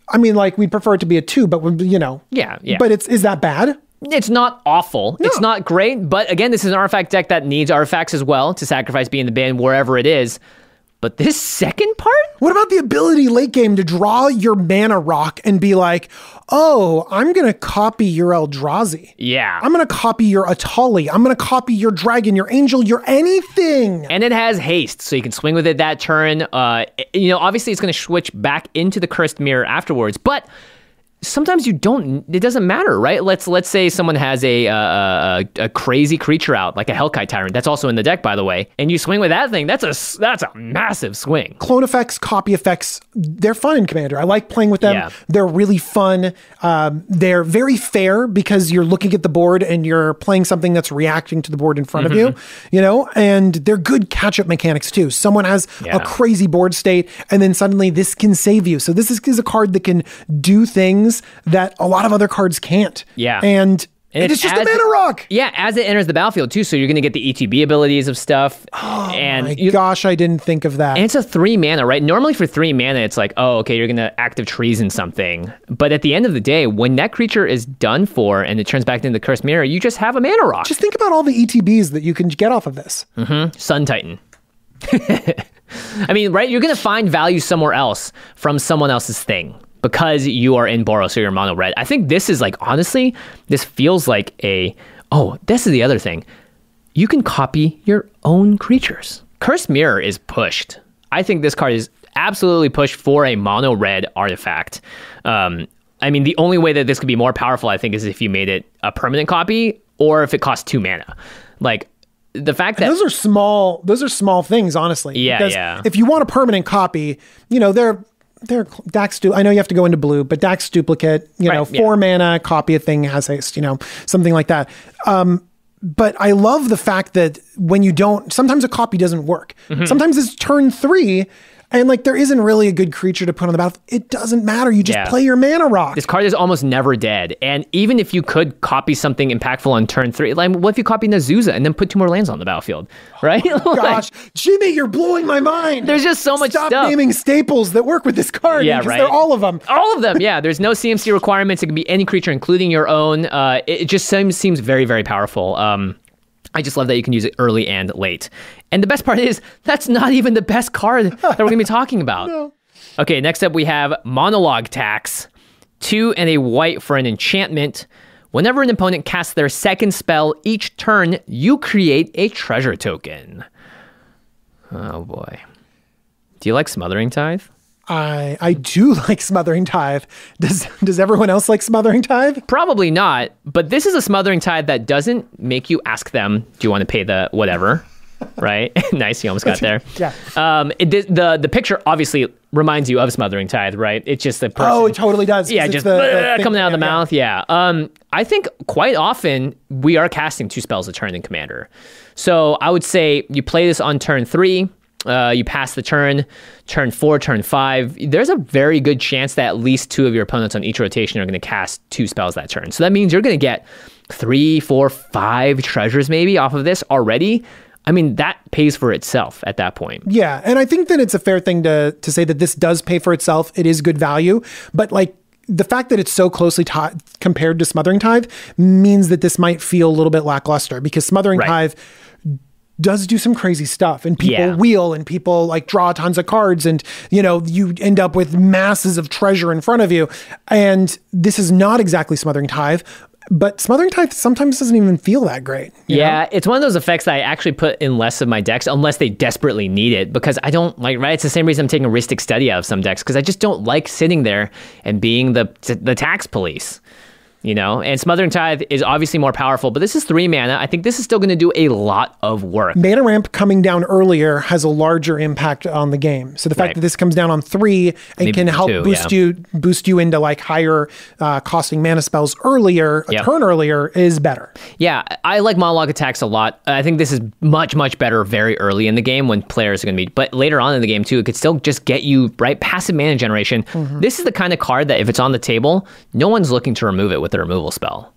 D: I mean, like, we'd prefer it to be a 2, but you know.
C: Yeah.
D: But is that bad?
C: It's not awful.
D: No.
C: It's not great, but again, this is an artifact deck that needs artifacts as well to sacrifice being the ban wherever it is. But this second part?
D: What about the ability late game to draw your mana rock and be like, oh, I'm going to copy your Eldrazi.
C: Yeah.
D: I'm going to copy your Atali. I'm going to copy your dragon, your angel, your anything.
C: And it has haste, so you can swing with it that turn. You know, obviously it's going to switch back into the Cursed Mirror afterwards, but sometimes it doesn't matter, right? Let's say someone has a crazy creature out, like a Hellkite Tyrant, that's also in the deck, by the way, and you swing with that thing, that's a massive swing.
D: Clone effects, copy effects, they're fun in Commander. I like playing with them.
C: Yeah.
D: They're really fun. They're very fair because you're looking at the board and you're playing something that's reacting to the board in front of you, you know, and they're good catch-up mechanics too. Someone has a crazy board state and then suddenly this can save you. So this is a card that can do things that a lot of other cards can't.
C: Yeah.
D: And it's just a mana rock.
C: Yeah, as it enters the battlefield too, so you're going to get the ETB abilities of stuff.
D: Oh my gosh, I didn't think of that.
C: And it's a 3 mana, right? Normally for 3 mana, it's like, oh, okay, you're going to active treason something. But at the end of the day, when that creature is done for and it turns back into the Cursed Mirror, you just have a mana rock.
D: Just think about all the ETBs that you can get off of this.
C: Sun Titan. I mean, right? You're going to find value somewhere else from someone else's thing, because you are in Boros or you're mono red. I think this is like, honestly, this feels like this is the other thing. You can copy your own creatures. Cursed Mirror is pushed. I think this card is absolutely pushed for a mono red artifact. I mean, the only way that this could be more powerful, I think, is if you made it a permanent copy or if it costs 2 mana. Like, the fact that
D: those are small things, honestly.
C: Yeah,
D: because if you want a permanent copy, you know, they're Dax, I know you have to go into blue, but Dax duplicate, 4 mana, copy a thing, has haste, something like that. But I love the fact that when you don't, sometimes a copy doesn't work. Sometimes it's turn 3 and like there isn't really a good creature to put on the battlefield. It doesn't matter. You just play your mana rock.
C: This card is almost never dead. And even if you could copy something impactful on turn 3, like what if you copy Nazuza and then put 2 more lands on the battlefield, right?
D: Oh, gosh, Jimmy, you're blowing my mind.
C: There's just so much stuff.
D: Stop naming staples that work with this card.
C: Yeah, right.
D: They're all of them.
C: All of them, yeah. There's no CMC requirements. It can be any creature, including your own. It just seems very, very powerful. I just love that you can use it early and late. And the best part is, that's not even the best card that we're going to be talking about.
D: No.
C: Okay, next up we have Monologue Tax. 2 and a white for an enchantment. Whenever an opponent casts their second spell each turn, you create a treasure token. Oh boy. Do you like Smothering Tithe?
D: I do like Smothering Tithe. Does everyone else like Smothering Tithe?
C: Probably not, but this is a Smothering Tithe that doesn't make you ask them, do you want to pay the whatever? Right? Nice, you almost got there.
D: Yeah.
C: The picture obviously reminds you of Smothering Tithe, right? It's just a person.
D: Oh, it totally does.
C: Yeah, just coming out of the mouth. Yeah. I think quite often we are casting 2 spells a turn in Commander. So I would say you play this on turn 3. You pass the turn 4, turn 5. There's a very good chance that at least 2 of your opponents on each rotation are going to cast 2 spells that turn. So that means you're going to get 3, 4, 5 treasures maybe off of this already. I mean, that pays for itself at that point.
D: Yeah. And I think that it's a fair thing to say that this does pay for itself. It is good value. But like the fact that it's so closely compared to Smothering Tithe means that this might feel a little bit lackluster, because Smothering Tithe does do some crazy stuff, and people wheel, and people like draw tons of cards, and you end up with masses of treasure in front of you. And this is not exactly Smothering Tithe, but Smothering Tithe sometimes doesn't even feel that great. You know?
C: It's one of those effects that I actually put in less of my decks unless they desperately need it, because I don't like, it's the same reason I'm taking Rhystic Study out of some decks, because I just don't like sitting there and being the tax police. And Smothering Tithe is obviously more powerful, but this is 3 mana. I think this is still going to do a lot of work.
D: Mana ramp coming down earlier has a larger impact on the game. So the fact that this comes down on 3 and maybe can help boost you into like higher costing mana spells earlier, a turn earlier, is better.
C: Yeah, I like monologue attacks a lot. I think this is much, much better very early in the game when players are going to be, but later on in the game too, it could still just get you, passive mana generation. This is the kind of card that if it's on the table, no one's looking to remove it with the removal spell,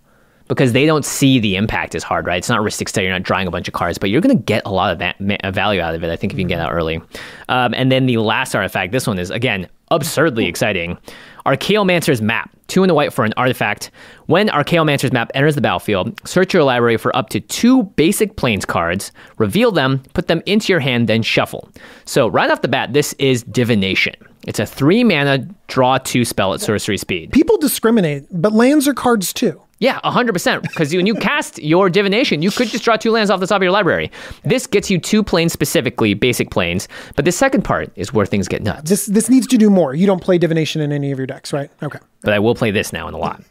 C: because they don't see the impact as hard, right? It's not Rhystic Study, you're not drawing a bunch of cards, but you're going to get a lot of value out of it, I think, if you can get out early. And then the last artifact, this one is, again, absurdly exciting. Archaeomancer's Map. 2 in the white for an artifact. When Archaeomancer's Map enters the battlefield, search your library for up to 2 basic Plains cards, reveal them, put them into your hand, then shuffle. So right off the bat, this is Divination. It's a 3 mana draw 2 spell at sorcery speed.
D: People discriminate, but lands are cards too.
C: Yeah, 100%. Because when you cast your Divination, you could just draw 2 lands off the top of your library. This gets you 2 planes specifically, basic planes. But the second part is where things get nuts.
D: This needs to do more. You don't play Divination in any of your decks, right? Okay.
C: But I will play this now in a lot.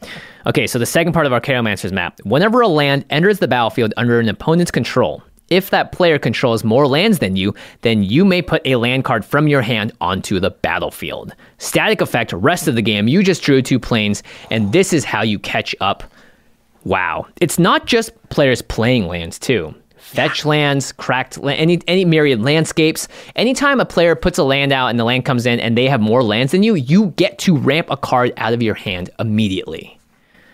C: Okay, so the second part of Archaeomancer's Map. Whenever a land enters the battlefield under an opponent's control, if that player controls more lands than you, then you may put a land card from your hand onto the battlefield. Static effect, rest of the game, you just drew 2 planes, and this is how you catch up. Wow. It's not just players playing lands too. Fetch lands, cracked any myriad landscapes. Anytime a player puts a land out and the land comes in and they have more lands than you, you get to ramp a card out of your hand immediately.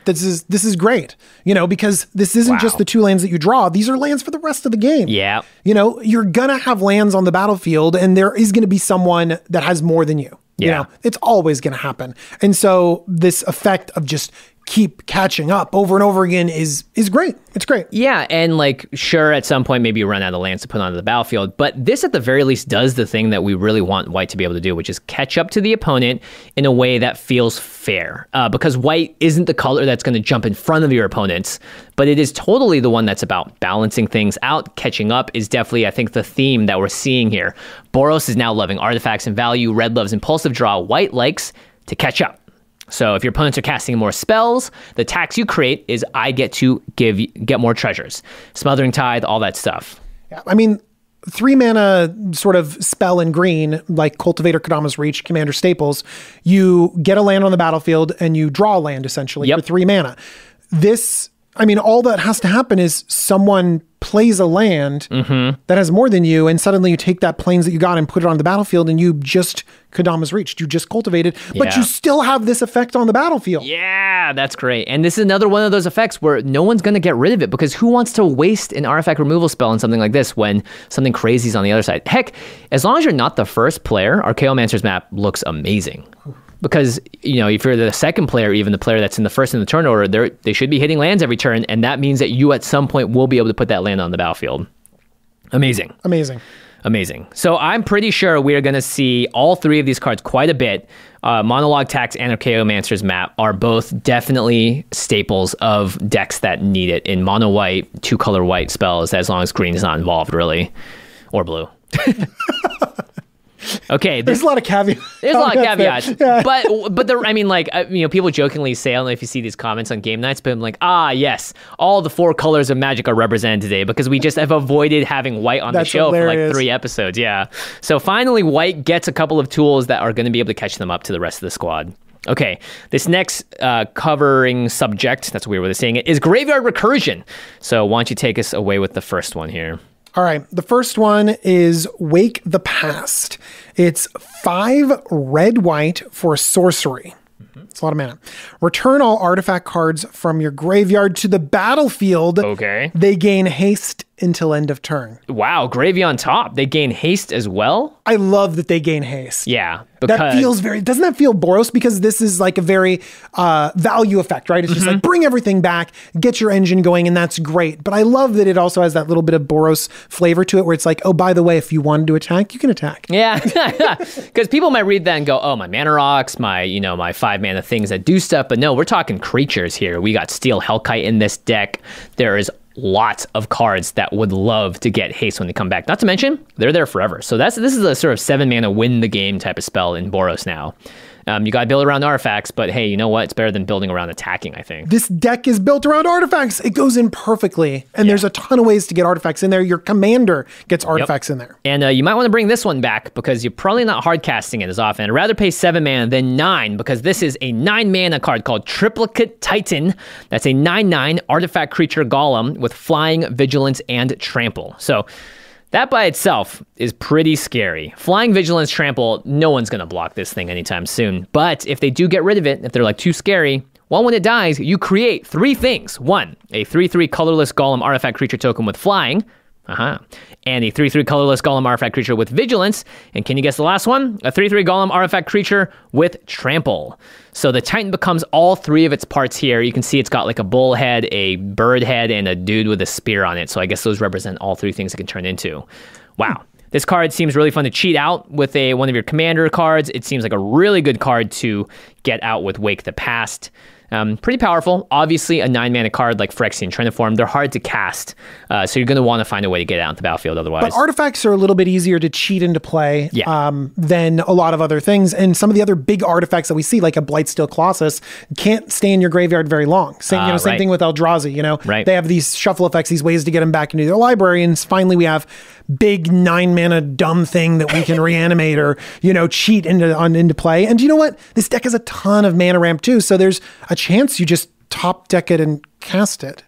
D: This is great, because this isn't just the 2 lands that you draw. These are lands for the rest of the game.
C: Yeah.
D: You're going to have lands on the battlefield, and there is going to be someone that has more than you.
C: Yeah.
D: It's always going to happen. And so this effect of just keep catching up over and over again is great. It's great.
C: Yeah, and sure, at some point maybe you run out of lands to put onto the battlefield, but this at the very least does the thing that we really want white to be able to do, which is catch up to the opponent in a way that feels fair. Because white isn't the color that's going to jump in front of your opponents, but it is totally the one that's about balancing things out. Catching up is definitely, I think, the theme that we're seeing here. Boros is now loving artifacts and value. Red loves impulsive draw. White likes to catch up. So if your opponents are casting more spells, the tax you create is I get to get more treasures. Smothering Tithe, all that stuff.
D: Yeah, I mean, 3 mana sort of spell in green, like Cultivator, Kodama's Reach, Commander Staples, you get a land on the battlefield and you draw a land essentially for 3 mana. This, I mean, all that has to happen is someone plays a land that has more than you, and suddenly you take that plains that you got and put it on the battlefield, and you just Kodama's Reached. You just cultivated, but you still have this effect on the battlefield.
C: Yeah, that's great. And this is another one of those effects where no one's going to get rid of it, because who wants to waste an artifact removal spell on something like this when something crazy is on the other side? Heck, as long as you're not the first player, Archaeomancer's Map looks amazing. Because, if you're the second player, even the player that's in the first in the turn order, they should be hitting lands every turn, and that means that you at some point will be able to put that land on the battlefield. Amazing. So I'm pretty sure we are going to see all 3 of these cards quite a bit. Monologue Tax and Archaeomancer's Map are both definitely staples of decks that need it in mono white, 2-color white spells, as long as green is not involved, really, or blue. Okay,
D: there's a lot of caveats.
C: There's a lot of caveats, but people jokingly say, I don't know if you see these comments on game nights, but I'm like, yes, all the 4 colors of Magic are represented today because we just have avoided having white on the show for 3 episodes. Yeah, so finally, white gets a couple of tools that are going to be able to catch them up to the rest of the squad. Okay, this next covering subject, that's a weird way of saying it, is Graveyard Recursion. So why don't you take us away with the first one here?
D: All right, the first one is Wake the Past. It's 5 red-white for sorcery. It's a lot of mana. Return all artifact cards from your graveyard to the battlefield.
C: Okay.
D: They gain haste until end of turn.
C: Wow, Gravy on top. They gain haste as well?
D: I love that they gain haste.
C: Yeah. Because
D: That feels doesn't that feel Boros? Because this is like a very value effect, right? It's just like bring everything back, get your engine going, and that's great. But I love that it also has that little bit of Boros flavor to it where it's like, oh, by the way, if you wanted to attack, you can attack.
C: Yeah, because people might read that and go, oh, my mana rocks, my 5 mana things that do stuff. But no, we're talking creatures here. We got Steel Hellkite in this deck. There is lots of cards that would love to get haste when they come back. Not to mention, they're there forever. So this is a sort of 7 mana win the game type of spell in Boros now. You got to build around artifacts, but hey, you know what? It's better than building around attacking, I think.
D: This deck is built around artifacts. It goes in perfectly. And there's a ton of ways to get artifacts in there. Your commander gets artifacts in there.
C: And you might want to bring this one back because you're probably not hard casting it as often. I'd rather pay 7 mana than 9 because this is a 9 mana card called Triplicate Titan. That's a 9/9 artifact creature golem with flying, vigilance, and trample. So that by itself is pretty scary. Flying, vigilance, trample, no one's going to block this thing anytime soon. But if they do get rid of it, if they're like too scary, well, when it dies, you create 3 things. 1, a 3/3 colorless golem artifact creature token with flying. And a 3/3 colorless golem artifact creature with vigilance. And can you guess the last one? A 3/3 golem artifact creature with trample. So the Titan becomes all 3 of its parts here. You can see it's got like a bull head, a bird head, and a dude with a spear on it. So I guess those represent all 3 things it can turn into. Wow. This card seems really fun to cheat out with one of your commander cards. It seems like a really good card to get out with Wake the Past. Pretty powerful. Obviously, a 9 mana card like Phyrexian Triniform, they're hard to cast. So you're going to want to find a way to get it out the battlefield otherwise.
D: But artifacts are a little bit easier to cheat into play than a lot of other things. And some of the other big artifacts that we see, like a Blightsteel Colossus, can't stay in your graveyard very long. Same thing with Eldrazi. They have these shuffle effects, these ways to get them back into their library. And finally, we have big 9 mana dumb thing that we can reanimate or, cheat into play. And you know what? This deck has a ton of mana ramp too. So there's a chance you just top deck it and cast it.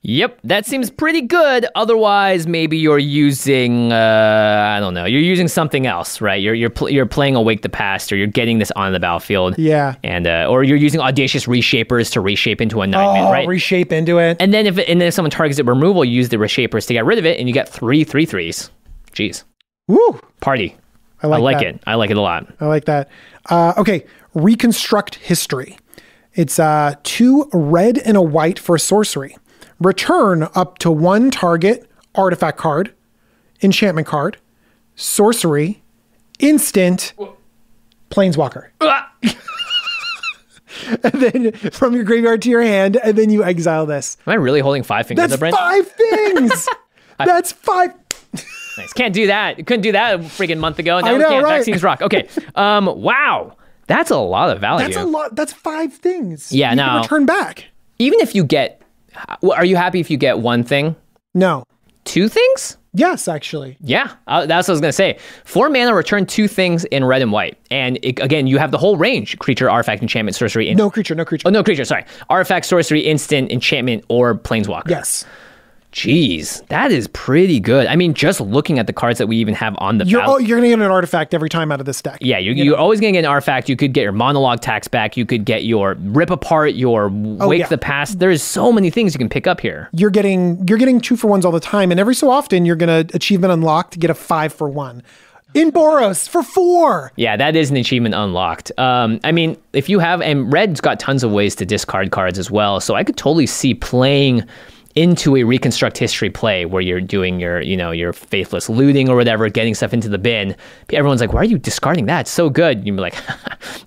C: Yep, that seems pretty good. Otherwise, maybe you're using, I don't know, you're using something else, right? You're playing Awake the Past, or you're getting this on the battlefield.
D: Yeah.
C: And or you're using Audacious Reshapers to reshape into a 9-man, right?
D: Reshape into it.
C: And then if someone targets it removal, you use the Reshapers to get rid of it, and you get 3 3/3s. Jeez.
D: Woo.
C: Party.
D: I like
C: it. I like it a lot.
D: I like that. Okay, Reconstruct History. It's 2 red and a white for sorcery. Return up to 1 target artifact card, enchantment card, sorcery, instant, planeswalker. And then from your graveyard to your hand, and then you exile this.
C: Am I really holding 5 fingers?
D: That's 5 things. That's 5.
C: Nice. Can't do that. You couldn't do that a freaking month ago. Now
D: I know,
C: we can't.
D: right?
C: Vaccines rock. Okay. Wow. That's a lot of value.
D: That's a lot. That's 5 things.
C: Yeah,
D: you can return back.
C: Even if you get, are you happy if you get 1 thing?
D: No.
C: 2 things?
D: Yes, actually.
C: Yeah, that's what I was going to say. 4 mana, return 2 things in red and white. And again, you have the whole range. Creature, artifact, enchantment, sorcery.
D: No creature.
C: Oh, no creature, sorry. Artifact, sorcery, instant, enchantment, or planeswalker.
D: Yes.
C: Jeez, that is pretty good. I mean, just looking at the cards that we even have on the
D: you're going to get an artifact every time out of this deck.
C: Yeah, you're always going to get an artifact. You could get your monologue tax back. You could get your rip apart, your wake the past. There's so many things you can pick up here.
D: You're getting 2-for-1s all the time, and every so often you're going to achievement unlock to get a 5-for-1. In Boros for 4.
C: Yeah, that is an achievement unlocked. I mean, if you have, and red's got tons of ways to discard cards as well. So I could totally see playing into a Reconstruct History play where you're doing your faithless looting or whatever, getting stuff into the bin. Everyone's like, why are you discarding that? It's so good. You'd be like,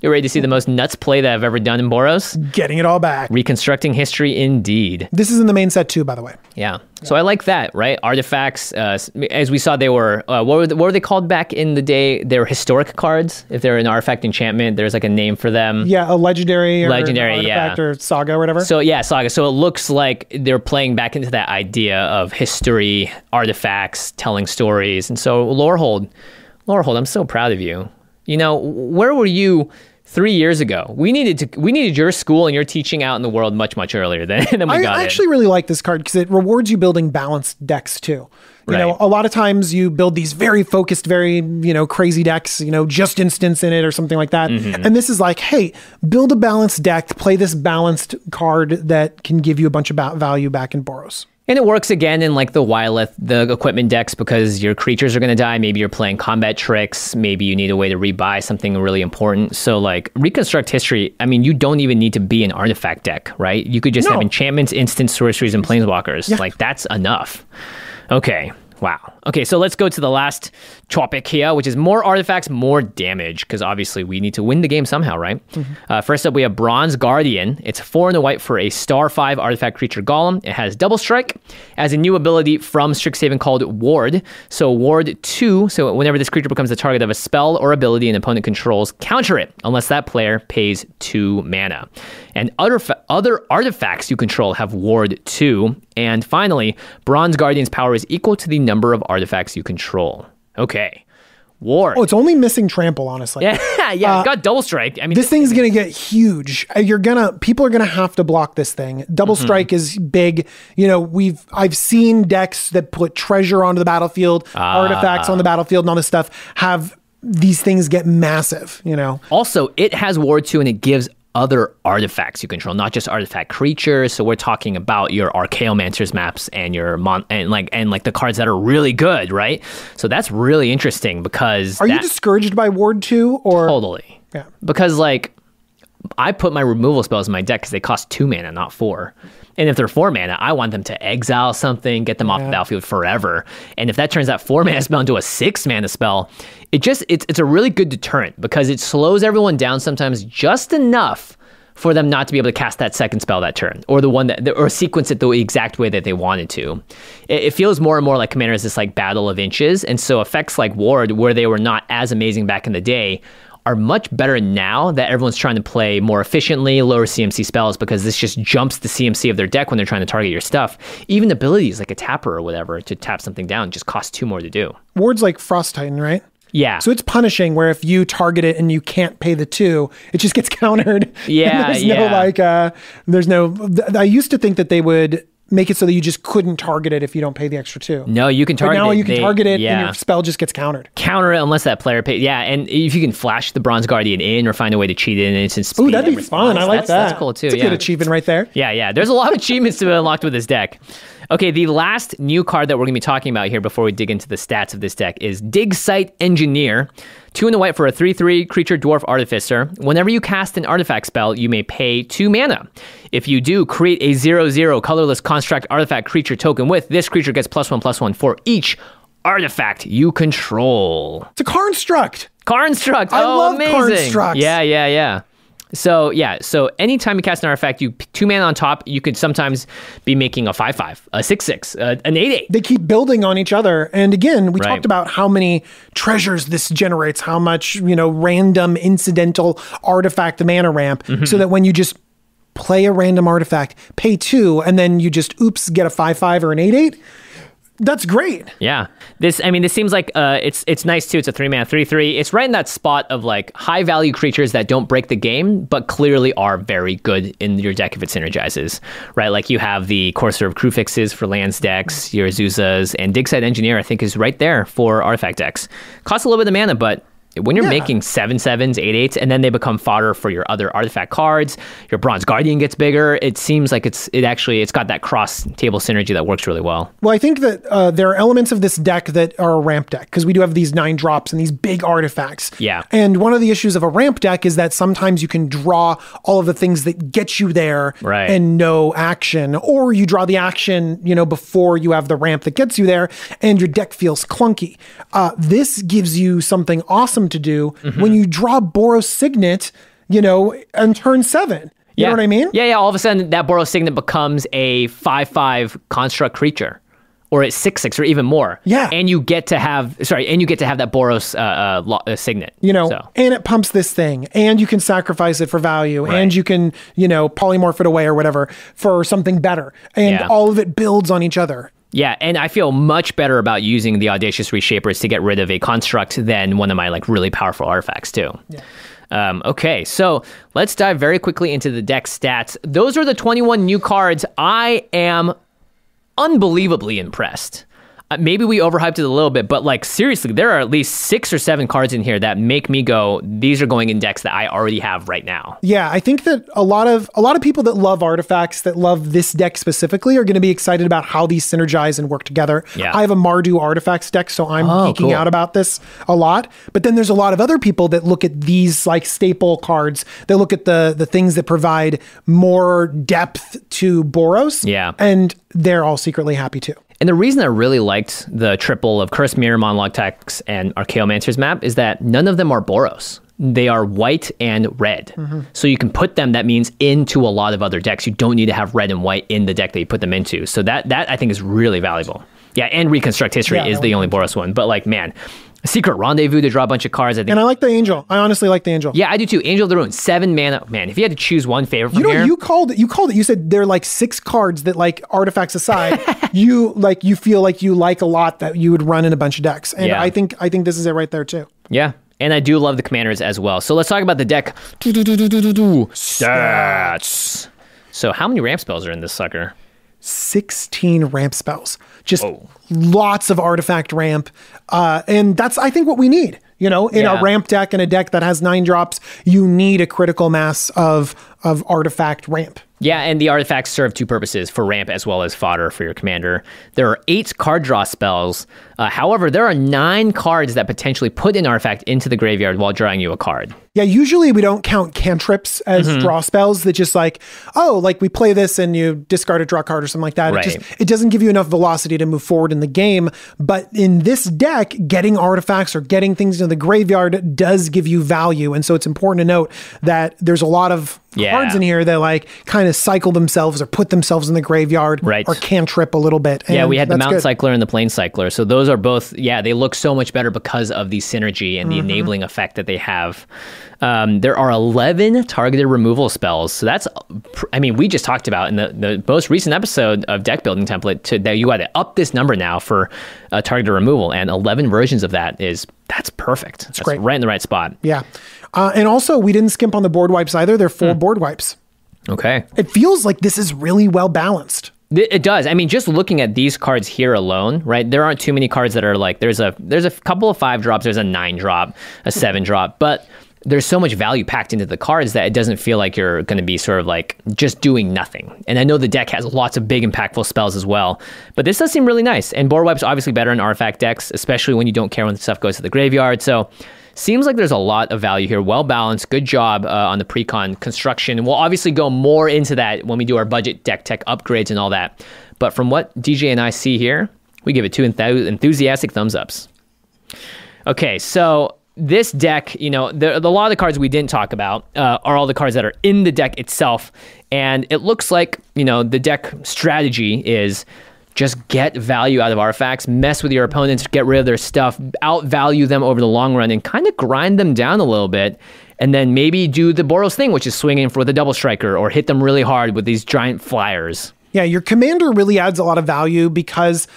C: you're ready to see the most nuts play that I've ever done in Boros?
D: Getting it all back.
C: Reconstructing History indeed.
D: This is in the main set too, by the way.
C: Yeah. So I like that, right? Artifacts, as we saw, they were, what were they called back in the day? They were historic cards. If they're an artifact enchantment, there's like a name for them.
D: Yeah, a legendary or
C: artifact
D: or saga or whatever.
C: So yeah, saga. So it looks like they're playing back into that idea of history, artifacts, telling stories. And so Lorehold, I'm so proud of you. Where were you 3 years ago? We needed your school and your teaching out in the world much earlier than we got it.
D: I actually really like this card because it rewards you building balanced decks too.
C: Right.
D: A lot of times you build these very focused, very, crazy decks, just instants in it or something like that. And this is like, hey, build a balanced deck, play this balanced card that can give you a bunch of value back in Boros.
C: And it works again in like the Wylith, the equipment decks, because your creatures are going to die. Maybe you're playing combat tricks. Maybe you need a way to rebuy something really important. So like Reconstruct History, I mean, you don't even need to be an artifact deck, right? You could just have enchantments, instants, sorceries, and planeswalkers. Yeah. Like that's enough. Okay. Wow. Okay, so let's go to the last topic here, which is more artifacts, more damage, because obviously we need to win the game somehow, right? First up, we have Bronze Guardian. It's 4 and a white for a star 5 artifact creature golem. It has double strike, as a new ability from Strixhaven called Ward. So Ward 2, so whenever this creature becomes the target of a spell or ability an opponent controls, counter it, unless that player pays 2 mana. And other artifacts you control have Ward 2. And finally, Bronze Guardian's power is equal to the number of artifacts you control. Okay. Ward.
D: Oh, it's only missing trample, honestly.
C: Yeah, it's got double strike. I mean,
D: this thing's gonna get huge. People are gonna have to block this thing. Double strike is big. I've seen decks that put treasure onto the battlefield, artifacts on the battlefield, and all this stuff have these things get massive.
C: Also, it has Ward 2, and it gives other artifacts you control, not just artifact creatures. So we're talking about your Archaeomancer's maps and your and the cards that are really good, right? So that's really interesting because
D: you discouraged by Ward 2 or
C: totally? Yeah, because I put my removal spells in my deck because they cost 2 mana, not 4. And if they're 4 mana, I want them to exile something, get them off the battlefield forever. And if that turns that 4 mana spell into a 6 mana spell, it's a really good deterrent because it slows everyone down sometimes just enough for them not to be able to cast that second spell that turn, or the one or sequence it the exact way that they wanted to. It feels more and more like Commander is this like battle of inches, and so effects like Ward, where they were not as amazing back in the day, are much better now that everyone's trying to play more efficiently, lower CMC spells, because this just jumps the CMC of their deck when they're trying to target your stuff. Even abilities like a tapper or whatever to tap something down just cost 2 more to do.
D: Ward's like Frost Titan, right?
C: Yeah.
D: So it's punishing where if you target it and you can't pay the 2, it just gets countered.
C: Yeah.
D: I used to think that they would make it so that you just couldn't target it if you don't pay the extra 2.
C: No, you can target it.
D: But now you can target it and your spell just gets countered.
C: Counter it unless that player pays. Yeah, and if you can flash the Bronze Guardian in or find a way to cheat it in instant speed.
D: Ooh, that'd be fun. I like that.
C: That's cool too.
D: It's a good achievement right there.
C: Yeah. There's a lot of achievements to be unlocked with this deck. Okay, the last new card that we're going to be talking about here before we dig into the stats of this deck is Dig Site Engineer. 2 and a white for a 3/3 creature dwarf artificer. Whenever you cast an artifact spell, you may pay 2 mana. If you do, create a 0/0 colorless construct artifact creature token with this creature gets +1/+1 for each artifact you control.
D: It's a Karnstruct.
C: Karnstruct.
D: I love
C: amazing.
D: Karnstructs.
C: Yeah. So anytime you cast an artifact, you 2 mana on top, you could sometimes be making a 5/5, a 6/6, an 8/8.
D: They keep building on each other. And again, we talked about how many treasures this generates, how much, random incidental artifact mana ramp, so that when you just play a random artifact, pay 2, and then you just get a 5/5 or an 8/8. That's great.
C: Yeah. This seems like it's nice too. It's a 3 mana 3/3. It's right in that spot of like high value creatures that don't break the game, but clearly are very good in your deck if it synergizes, right? Like you have the Courser of Crufixes for lands decks, your Azuzas, and Dig Site Engineer I think is right there for artifact decks. Costs a little bit of mana, but when you're making 7/7s, 8/8s, and then they become fodder for your other artifact cards, your Bronze Guardian gets bigger. It seems like it's got that cross-table synergy that works really well.
D: Well, I think that there are elements of this deck that are a ramp deck, because we do have these 9 drops and these big artifacts.
C: Yeah.
D: And one of the issues of a ramp deck is that sometimes you can draw all of the things that get you there and no action, or you draw the action, before you have the ramp that gets you there, and your deck feels clunky. This gives you something awesome to do when you draw Boros Signet, on turn 7. You know what I mean?
C: Yeah. All of a sudden, that Boros Signet becomes a 5/5 construct creature, or it's 6/6 or even more.
D: Yeah.
C: And you get to have that Boros Signet.
D: And it pumps this thing, and you can sacrifice it for value, and you can, polymorph it away or whatever for something better. And all of it builds on each other.
C: Yeah, and I feel much better about using the Audacious Reshapers to get rid of a construct than one of my like really powerful artifacts too. Yeah. Okay, so let's dive very quickly into the deck stats. Those are the 21 new cards. I am unbelievably impressed. Maybe we overhyped it a little bit, but like seriously, there are at least 6 or 7 cards in here that make me go, these are going in decks that I already have right now.
D: Yeah, I think that a lot of people that love artifacts, that love this deck specifically, are going to be excited about how these synergize and work together.
C: Yeah.
D: I have a Mardu artifacts deck, so I'm geeking out about this a lot. But then there's a lot of other people that look at these like staple cards. They look at the things that provide more depth to Boros.
C: Yeah.
D: And they're all secretly happy too.
C: And the reason I really liked the triple of Curse Mirror, Monologue Text, and Archaeomancer's map is that none of them are Boros. They are white and red. So you can put them, that means, into a lot of other decks. You don't need to have red and white in the deck that you put them into. So that I think is really valuable. Yeah, and Reconstruct History is the only Boros one. But like, man, Secret Rendezvous to draw a bunch of cards. I think.
D: And I like the Angel. I honestly like the Angel.
C: Yeah, I do too. Angel of the Ruin, 7 mana. Man, if you had to choose one favorite from here.
D: You called it. You said there are like 6 cards that, like, artifacts aside, you feel like you like a lot that you would run in a bunch of decks. And I think this is it right there too.
C: Yeah. And I do love the commanders as well. So let's talk about the deck. Stats. So how many ramp spells are in this sucker?
D: 16 ramp spells. Just lots of artifact ramp. And that's, I think, what we need. You know, in a ramp deck and a deck that has 9 drops, you need a critical mass of artifact ramp.
C: Yeah, and the artifacts serve 2 purposes, for ramp as well as fodder for your commander. There are 8 card draw spells. However, there are 9 cards that potentially put an artifact into the graveyard while drawing you a card.
D: Yeah, usually we don't count cantrips as draw spells that just like, we play this and you discard a draw card or something like that.
C: Right.
D: It doesn't give you enough velocity to move forward in the game. But in this deck, getting artifacts or getting things into the graveyard does give you value. And so it's important to note that there's a lot of cards in here that like kind of cycle themselves or put themselves in the graveyard or cantrip a little bit.
C: And we had the Mountain Cycler and the Plane Cycler. So those are both, they look so much better because of the synergy and the enabling effect that they have. There are 11 targeted removal spells. So that's, we just talked about in the most recent episode of deck building template that you got to up this number now for targeted removal, and 11 versions of that's perfect. That's great. Right in the right spot.
D: Yeah. And also we didn't skimp on the board wipes either. There are 4 board wipes.
C: Okay.
D: It feels like this is really well balanced.
C: It does. I mean, just looking at these cards here alone, right? There aren't too many cards that are like, there's a couple of 5 drops, there's a 9 drop, a 7 drop, but there's so much value packed into the cards that it doesn't feel like you're going to be sort of like just doing nothing. And I know the deck has lots of big impactful spells as well, but this does seem really nice. And board wipes obviously better in artifact decks, especially when you don't care when the stuff goes to the graveyard. So seems like there's a lot of value here. Well balanced. Good job on the pre-con construction. And we'll obviously go more into that when we do our budget deck tech upgrades and all that. But from what DJ and I see here, we give it 2 enthusiastic thumbs ups. Okay, so this deck, a lot of the cards we didn't talk about are all the cards that are in the deck itself. And it looks like, the deck strategy is just get value out of artifacts, mess with your opponents, get rid of their stuff, outvalue them over the long run, and kind of grind them down a little bit. And then maybe do the Boros thing, which is swinging for the double striker, or hit them really hard with these giant flyers.
D: Yeah, your commander really adds a lot of value because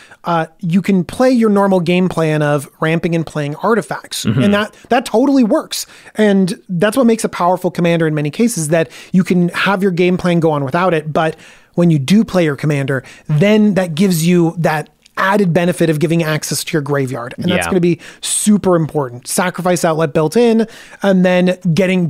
D: you can play your normal game plan of ramping and playing artifacts. And that totally works. And that's what makes a powerful commander in many cases, that you can have your game plan go on without it. But when you do play your commander, then that gives you that added benefit of giving access to your graveyard. And that's going to be super important. Sacrifice outlet built in, and then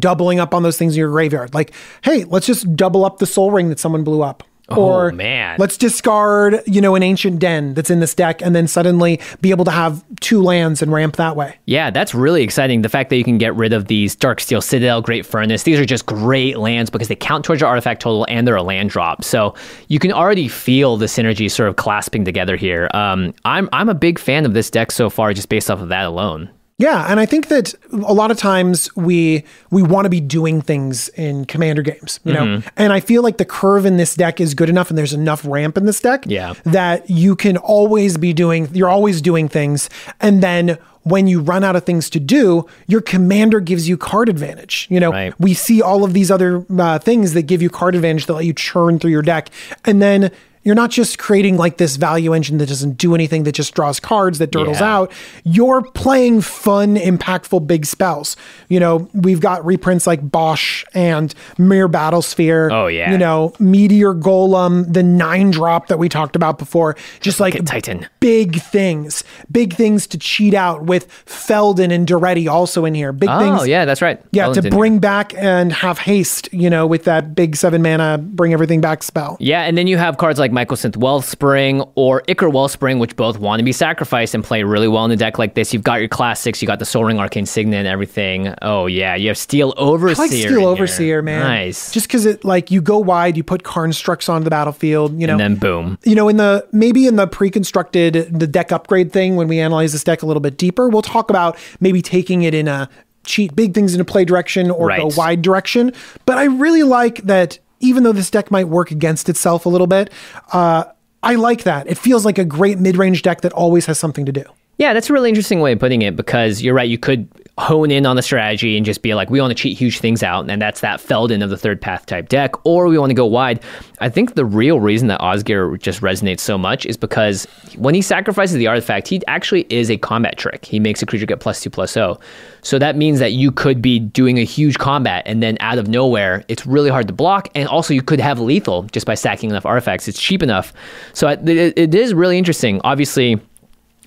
D: doubling up on those things in your graveyard. Like, hey, let's just double up the Soul Ring that someone blew up. Or let's discard, an Ancient Den that's in this deck and then suddenly be able to have 2 lands and ramp that way.
C: Yeah, that's really exciting. The fact that you can get rid of these Darksteel Citadel, Great Furnace, these are just great lands because they count towards your artifact total and they're a land drop. So you can already feel the synergy sort of clasping together here. I'm a big fan of this deck so far, just based off of that alone.
D: Yeah, and I think that a lot of times we want to be doing things in commander games, and I feel like the curve in this deck is good enough and there's enough ramp in this deck that you can always you're always doing things. And then when you run out of things to do, your commander gives you card advantage. We see all of these other things that give you card advantage that let you churn through your deck. And then You're not just creating like this value engine that doesn't do anything, that just draws cards, that dirtles out. You're playing fun, impactful, big spells. We've got reprints like Bosch and Mirror Battlesphere.
C: Oh, yeah.
D: Meteor Golem, the 9-drop that we talked about before. Just like
C: Titan.
D: Big things to cheat out with Feldon and Duretti also in here. Big things.
C: Oh, yeah, that's right.
D: Yeah,
C: Feldon's
D: to bring back and have haste, with that big 7-mana, bring everything back spell.
C: Yeah, and then you have cards like Mycosynth Wellspring or Ichor Wellspring, which both want to be sacrificed and play really well in a deck like this. You've got your classics, you got the Soul Ring Arcane Signet and everything. Oh, yeah, you have Steel Overseer.
D: I like Steel Overseer, man.
C: Nice.
D: Just because you go wide, you put Karnstructs onto the battlefield, And
C: then boom.
D: In the pre-constructed, the deck upgrade thing, when we analyze this deck a little bit deeper, we'll talk about maybe taking it in a cheat big things into play direction or go wide direction. But I really like that, even though this deck might work against itself a little bit, I like that. It feels like a great mid-range deck that always has something to do.
C: Yeah, that's a really interesting way of putting it, because you're right, you could hone in on the strategy and just be like, we want to cheat huge things out, and that's that Feldon of the third path type deck, or we want to go wide. I think the real reason that Osgir just resonates so much is because when he sacrifices the artifact, he actually is a combat trick. He makes a creature get +2/+0. So that means that you could be doing a huge combat, and then out of nowhere, it's really hard to block, and also you could have lethal just by sacking enough artifacts. It's cheap enough. So it is really interesting. Obviously,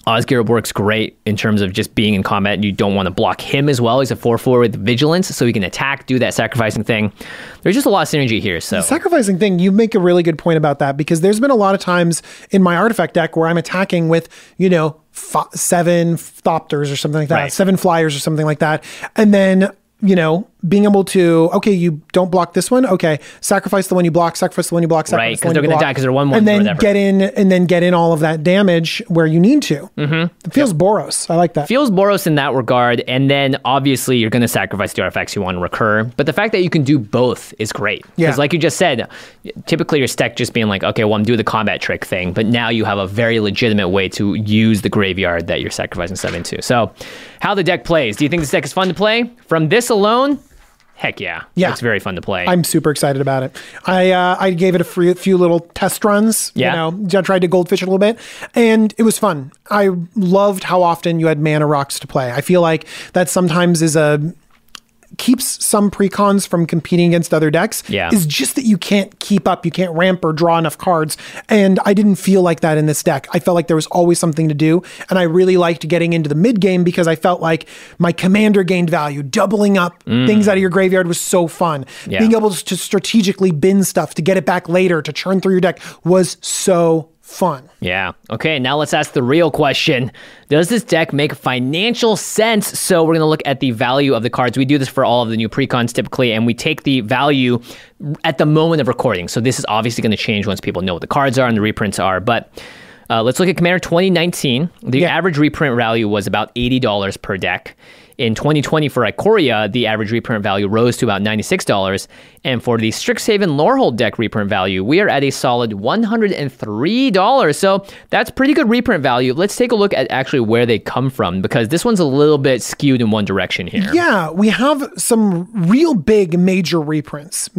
C: Osgir works great in terms of just being in combat, and you don't want to block him as well. He's a 4/4 with vigilance, so he can attack, do that sacrificing thing. There's just a lot of synergy here. So
D: the sacrificing thing, you make a really good point about that, because there's been a lot of times in my artifact deck where I'm attacking with, 7 Thopters or something like that, 7 Flyers or something like that, and then being able to, okay, you don't block this one. Okay, sacrifice the one you block, sacrifice the one you block, sacrifice
C: right, because they're going to die because they're 1/1
D: and then
C: or whatever.
D: get in all of that damage where you need to. Mm-hmm. It feels Boros. I like that.
C: Feels Boros in that regard, and then obviously you're going to sacrifice the artifacts you want to recur. But the fact that you can do both is great. Because like you just said, typically your deck just being like, okay, well, I'm doing the combat trick thing, but now you have a very legitimate way to use the graveyard that you're sacrificing stuff into. So how the deck plays. Do you think this deck is fun to play? From this alone, heck yeah. It's very fun to play.
D: I'm super excited about it. I gave it a few little test runs. I tried to goldfish it a little bit, and it was fun. I loved how often you had mana rocks to play. I feel like that sometimes keeps some precons from competing against other decks is just that you can't keep up. You can't ramp or draw enough cards. And I didn't feel like that in this deck. I felt like there was always something to do. And I really liked getting into the mid game because I felt like my commander gained value. Doubling up things out of your graveyard was so fun. Being able to strategically bin stuff to get it back later, to churn through your deck was so fun.
C: Yeah. Okay, now let's ask the real question. Does this deck make financial sense? So we're going to look at the value of the cards. We do this for all of the new precons typically, and we take the value at the moment of recording. So this is obviously going to change once people know what the cards are and the reprints are. But let's look at Commander 2019. The average reprint value was about $80 per deck. In 2020 for Ikoria, the average reprint value rose to about $96. And for the Strixhaven Lorehold deck reprint value, we are at a solid $103. So that's pretty good reprint value. Let's take a look at actually where they come from, because this one's a little bit skewed in one direction here.
D: Yeah, we have some real big major reprints,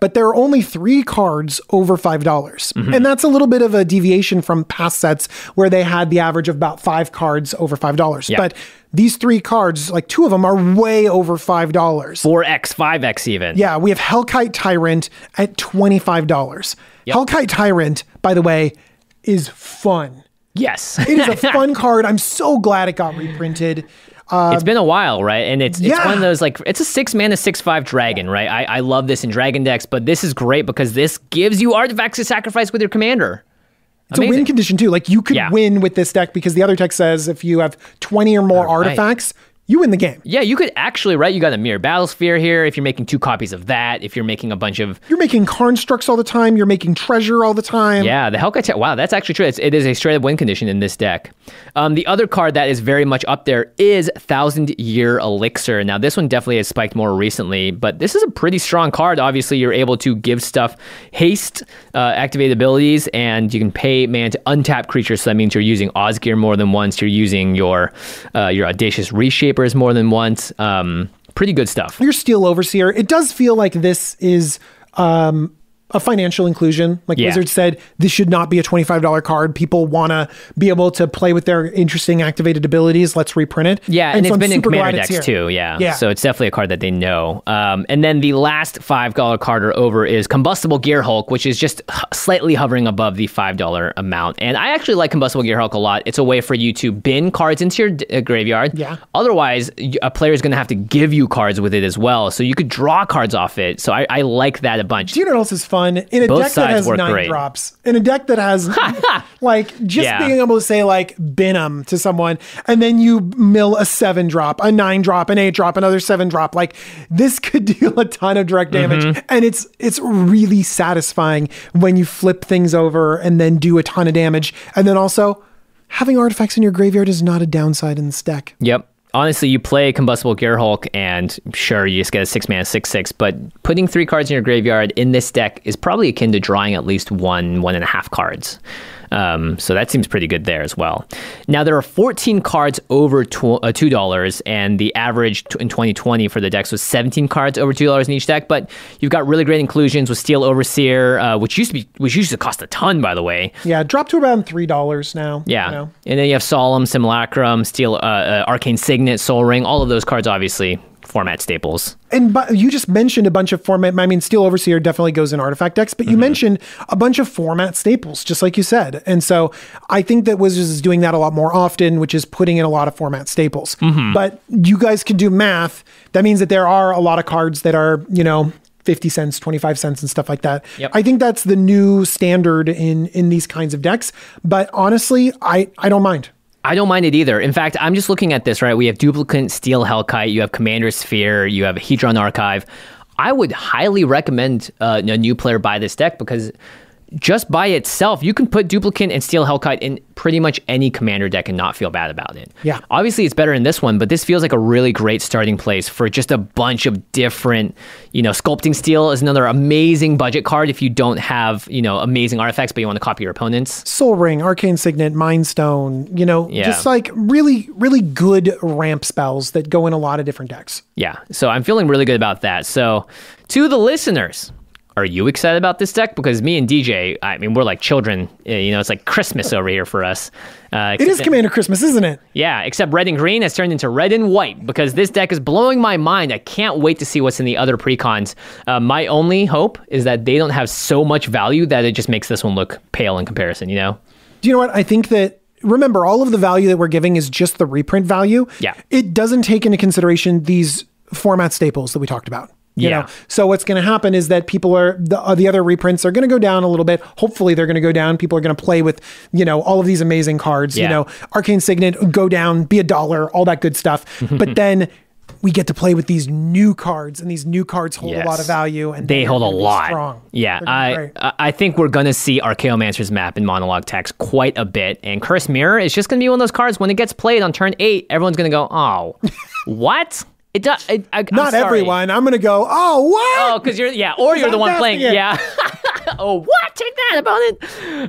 D: but there are only 3 cards over $5. Mm-hmm. And that's a little bit of a deviation from past sets where they had the average of about 5 cards over $5. Yep. But these 3 cards, like 2 of them are way over $5.
C: 4x, 5x even.
D: Yeah, we have Hellkite Tyrant at $25. Yep. Hellkite Tyrant, by the way, is fun.
C: Yes.
D: It is a fun card. I'm so glad it got reprinted.
C: It's been a while, right? And it's one of those, like, it's a 6-mana, 6/5 dragon, right? I love this in dragon decks, but this is great because this gives you artifacts to sacrifice with your commander.
D: It's amazing. A win condition too. Like you could win with this deck because the other deck says if you have 20 or more artifacts, you win the game.
C: Yeah, you could actually, right? You got a Mirror Battlesphere here. If you're making 2 copies of that, if you're making a bunch of...
D: You're making Karnstructs all the time. You're making Treasure all the time.
C: Yeah, the Hellkite... Wow, that's actually true. It is a straight-up win condition in this deck. The other card that is very much up there is 1,000-Year Elixir. Now, this one definitely has spiked more recently, but this is a pretty strong card. Obviously, you're able to give stuff haste, activate abilities, and you can pay mana to untap creatures. So that means you're using Osgir more than once. You're using your Audacious Reshaper more than once. Pretty good stuff.
D: Your Steel Overseer. It does feel like this is a financial inclusion. Like
C: Yeah.
D: Wizards said, this should not be a $25 card. People want to be able to play with their interesting activated abilities. Let's reprint it.
C: Yeah, and
D: so
C: it's
D: I'm
C: been in
D: super glad
C: Commander
D: it's
C: decks
D: here.
C: too. Yeah.
D: Yeah.
C: So it's definitely a card that they know. And then the last $5 card or over is Combustible Gear Hulk, which is just slightly hovering above the $5 amount. And I actually like Combustible Gear Hulk a lot. It's a way for you to bin cards into your graveyard.
D: Yeah.
C: Otherwise, a player is going to have to give you cards with it as well. So you could draw cards off it. So I like that a bunch.
D: Do you know what else is fun? In a
C: Both
D: deck that
C: sides
D: has
C: work
D: 9
C: great.
D: drops, in a deck that has like just
C: Yeah.
D: being able to say like bin 'em to someone, and then you mill a 7 drop, a 9 drop, an 8 drop, another 7 drop. Like this could deal a ton of direct damage, and it's really satisfying when you flip things over and then do a ton of damage, and then also having artifacts in your graveyard is not a downside in this deck.
C: Yep. Honestly, you play Combustible Gear Hulk, and sure, you just get a 6-mana 6/6, but putting 3 cards in your graveyard in this deck is probably akin to drawing at least 1.5 cards. So that seems pretty good there as well. Now, there are 14 cards over $2, and the average in 2020 for the decks was 17 cards over $2 in each deck, but you've got really great inclusions with Steel Overseer, which used to cost a ton, by the way.
D: Yeah, dropped to around $3 now.
C: Yeah.
D: You know?
C: And then you have Solemn, Simulacrum, Steel, Arcane Signet, Soul Ring, all of those cards, obviously, format staples.
D: And you just mentioned a bunch of format. I mean, Steel Overseer definitely goes in artifact decks, but you mentioned a bunch of format staples, just like you said. And so I think that Wizards is doing that a lot more often, which is putting in a lot of format staples. But you guys can do math. That means that there are a lot of cards that are, 50 cents, 25 cents and stuff like that.
C: Yep.
D: I think that's the new standard in these kinds of decks. But honestly, I don't mind.
C: I don't mind it either. In fact, I'm just looking at this, right? We have Duplicate Steel Hellkite, you have Commander Sphere, you have Hedron Archive. I would highly recommend a new player buy this deck because just by itself, you can put Duplicate and Steel Hellkite in pretty much any Commander deck and not feel bad about it.
D: Yeah.
C: Obviously, it's better in this one, but this feels like a really great starting place for just a bunch of different, Sculpting Steel is another amazing budget card if you don't have, amazing artifacts, but you want to copy your opponents.
D: Soul Ring, Arcane Signet, Mind Stone,
C: Yeah.
D: just like really, really good ramp spells that go in a lot of different decks.
C: Yeah, so I'm feeling really good about that. So to the listeners, are you excited about this deck? Because me and DJ, I mean, we're like children. It's like Christmas over here for us.
D: It is Commander Christmas, isn't it?
C: Yeah, except red and green has turned into red and white because this deck is blowing my mind. I can't wait to see what's in the other precons. My only hope is that they don't have so much value that it just makes this one look pale in comparison,
D: Do you know what? I think that, remember, all of the value that we're giving is just the reprint value.
C: Yeah.
D: It doesn't take into consideration these format staples that we talked about.
C: Yeah.
D: So what's going to happen is that people the other reprints are going to go down a little bit. Hopefully they're going to go down. People are going to play with, all of these amazing cards,
C: Yeah.
D: Arcane Signet, go down, be $1, all that good stuff. But then we get to play with these new cards, and these new cards hold a lot of value, and
C: they hold a lot.
D: Strong.
C: Yeah,
D: They're gonna be great.
C: I think we're going to see Archaeomancer's Map in monologue text quite a bit, and Curse Mirror is just going to be one of those cards when it gets played on turn 8, everyone's going to go, oh, what? It does.
D: Not everyone. I'm going to go, oh, what?
C: Oh, because you're the one playing. Yeah. Oh, what? Take that,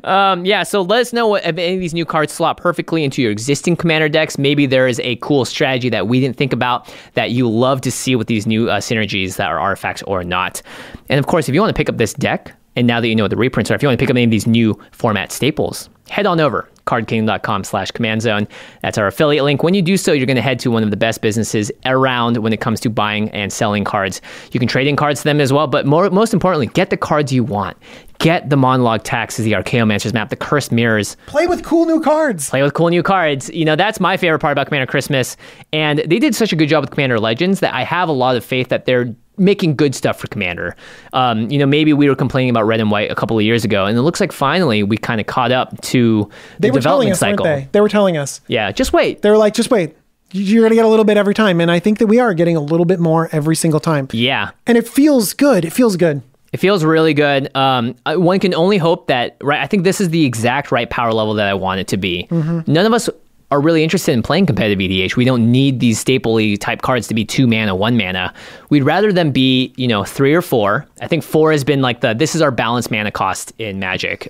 C: opponent. So let us know if any of these new cards slot perfectly into your existing Commander decks. Maybe there is a cool strategy that we didn't think about that you love to see with these new synergies that are artifacts or not. And of course, if you want to pick up this deck, and now that you know what the reprints are, if you want to pick up any of these new format staples, head on over, cardkingdom.com/command zone. That's our affiliate link. When you do so, you're going to head to one of the best businesses around when it comes to buying and selling cards. You can trade in cards to them as well, but most importantly, get the cards you want. Get the Monologue Taxes, the Archaeomancer's Map, the Cursed Mirrors.
D: Play with cool new cards.
C: That's my favorite part about Commander Christmas. And they did such a good job with Commander Legends that I have a lot of faith that they're making good stuff for Commander. Maybe we were complaining about red and white a couple of years ago, and it looks like finally we kind of caught up to the development cycle.
D: Weren't they? They were telling us.
C: Yeah, just wait.
D: They were like, just wait. You're going to get a little bit every time. And I think that we are getting a little bit more every single time.
C: Yeah.
D: And it feels good. It feels good.
C: It feels really good. One can only hope that, right? I think this is the exact right power level that I want it to be. None of us are really interested in playing competitive EDH, we don't need these staple-y type cards to be 2 mana, 1 mana. We'd rather them be, 3 or 4. I think 4 has been like this is our balanced mana cost in Magic.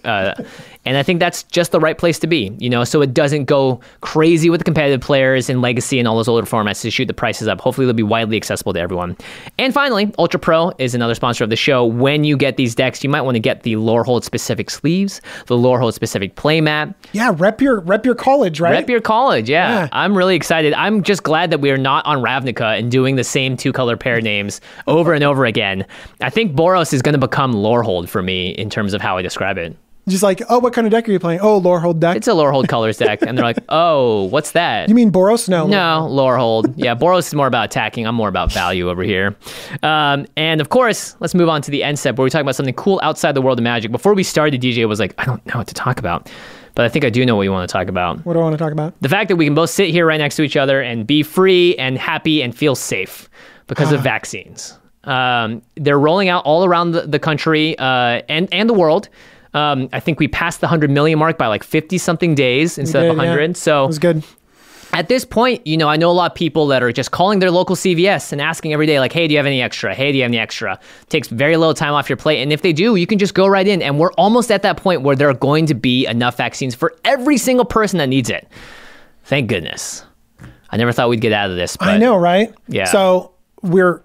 C: And I think that's just the right place to be, so it doesn't go crazy with the competitive players in Legacy and all those older formats to shoot the prices up. Hopefully, they'll be widely accessible to everyone. And finally, Ultra Pro is another sponsor of the show. When you get these decks, you might want to get the Lorehold specific sleeves, the Lorehold specific playmat.
D: Yeah, rep your college, right?
C: Rep your college, yeah. I'm really excited. I'm just glad that we are not on Ravnica and doing the same 2-color pair names over and over again. I think Boros is going to become Lorehold for me in terms of how I describe it.
D: Just like, oh, what kind of deck are you playing? Oh, Lorehold deck.
C: It's a Lorehold colors deck. And they're like, oh, what's that?
D: You mean Boros? No.
C: No, Lorehold. Yeah, Boros is more about attacking. I'm more about value over here. And of course, let's move on to the end step where we talk about something cool outside the world of Magic. Before we started, DJ was like, I don't know what to talk about. But I think I do know what you want to talk about.
D: What do I want to talk about?
C: The fact that we can both sit here right next to each other and be free and happy and feel safe because of vaccines. They're rolling out all around the country and the world. I think we passed the 100 million mark by like 50-something days instead of 100. Yeah. So
D: it was good.
C: At this point, I know a lot of people that are just calling their local CVS and asking every day, like, hey, do you have any extra? Hey, do you have any extra? It takes very little time off your plate. And if they do, you can just go right in. And we're almost at that point where there are going to be enough vaccines for every single person that needs it. Thank goodness. I never thought we'd get out of this. But
D: I know, right?
C: Yeah.
D: So we're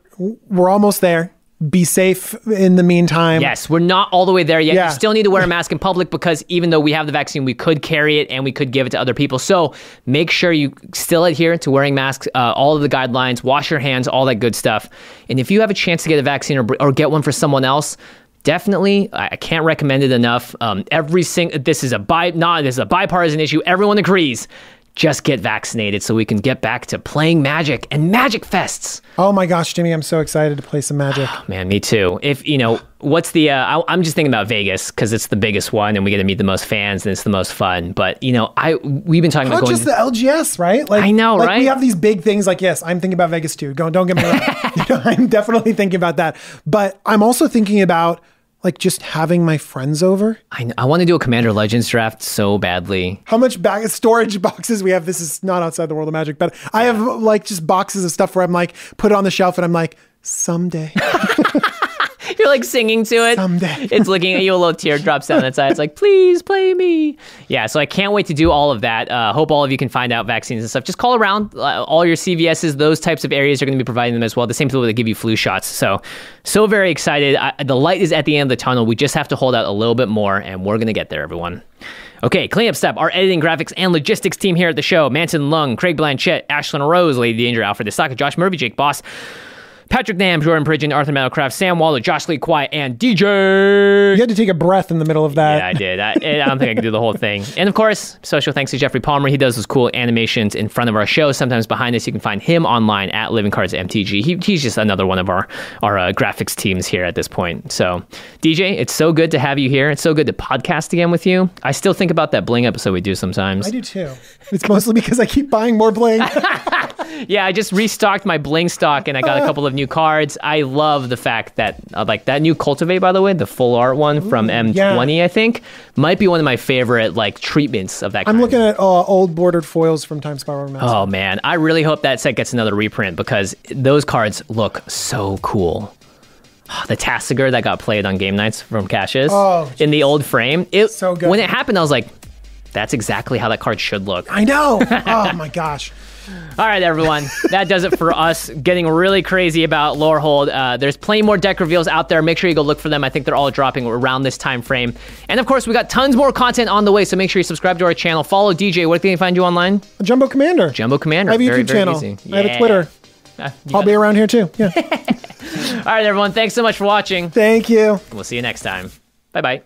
D: almost there. Be safe in the meantime.
C: Yes, we're not all the way there yet. Yeah. You still need to wear a mask in public because even though we have the vaccine, we could carry it and we could give it to other people. So make sure you still adhere to wearing masks, all of the guidelines, wash your hands, all that good stuff. And if you have a chance to get a vaccine or get one for someone else, definitely, I can't recommend it enough. This is a bipartisan issue. Everyone agrees. Just get vaccinated so we can get back to playing Magic and Magic Fests.
D: Oh my gosh, Jimmy, I'm so excited to play some Magic.
C: Man, me too. If, what's the, I'm just thinking about Vegas because it's the biggest one and we get to meet the most fans and it's the most fun. But, we've been talking about going.
D: Not just the LGS, right? Like,
C: I know, right?
D: We have these big things like, yes, I'm thinking about Vegas too. Don't get me wrong. I'm definitely thinking about that. But I'm also thinking about just having my friends over.
C: I want to do a Commander Legends draft so badly.
D: How much storage boxes we have? This is not outside the world of Magic, but I have just boxes of stuff where I'm like, put it on the shelf and I'm like, someday.
C: You're like singing to it.
D: Someday.
C: It's looking at you, a little tear drops down its eye. It's like, please play me. Yeah, so I can't wait to do all of that. Hope all of you can find out vaccines and stuff. Just call around all your CVSs. Those types of areas are going to be providing them as well. The same people that give you flu shots. So very excited. The light is at the end of the tunnel. We just have to hold out a little bit more, and we're going to get there, everyone. Okay, cleanup step. Our editing, graphics, and logistics team here at the show. Manson Lung, Craig Blanchett, Ashlyn Rose, Lady Danger, Alfred Estaka, Josh Murphy, Jake Boss, Patrick Nam, Jordan Pridgeon, Arthur Meadowcraft, Sam Waller, Josh Lee Quiet, and DJ.
D: You had to take a breath in the middle of that.
C: Yeah, I did. I don't think I could do the whole thing. And of course, special thanks to Jeffrey Palmer. He does those cool animations in front of our show, sometimes behind us. You can find him online at Living Cards MTG. He's just another one of our graphics teams here at this point. So, DJ, it's so good to have you here. It's so good to podcast again with you. I still think about that bling episode we do sometimes.
D: I do too. It's mostly because I keep buying more bling.
C: Yeah, I just restocked my bling stock and I got a couple of new cards. I love the fact that that new Cultivate, by the way, the full art one from M20, I think, might be one of my favorite treatments of that kind.
D: I'm looking at old bordered foils from Time Spiral Master.
C: Oh man, I really hope that set gets another reprint because those cards look so cool. The Tassiger that got played on game nights from Cassius in the old frame. So good. When it happened, I was like, that's exactly how that card should look.
D: I know. Oh my gosh.
C: All right, everyone. That does it for us getting really crazy about Lorehold. There's plenty more deck reveals out there. Make sure you go look for them. I think they're all dropping around this time frame. And of course, we got tons more content on the way, so make sure you subscribe to our channel. Follow DJ. Where can they find you online?
D: Jumbo Commander.
C: Jumbo Commander.
D: I have a YouTube channel. I have a Twitter. I'll be around here too. Yeah.
C: All right, everyone. Thanks so much for watching.
D: Thank you.
C: We'll see you next time. Bye-bye.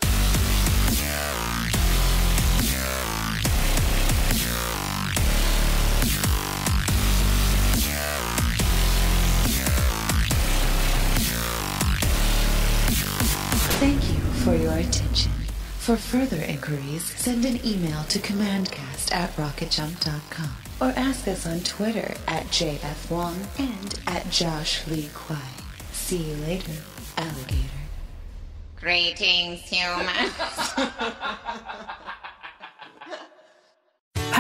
B: Thank you for your attention. For further inquiries, send an email to commandcast@rocketjump.com or ask us on Twitter @JFWong and @JoshLeeQuai. See you later, alligator.
K: Greetings, humans.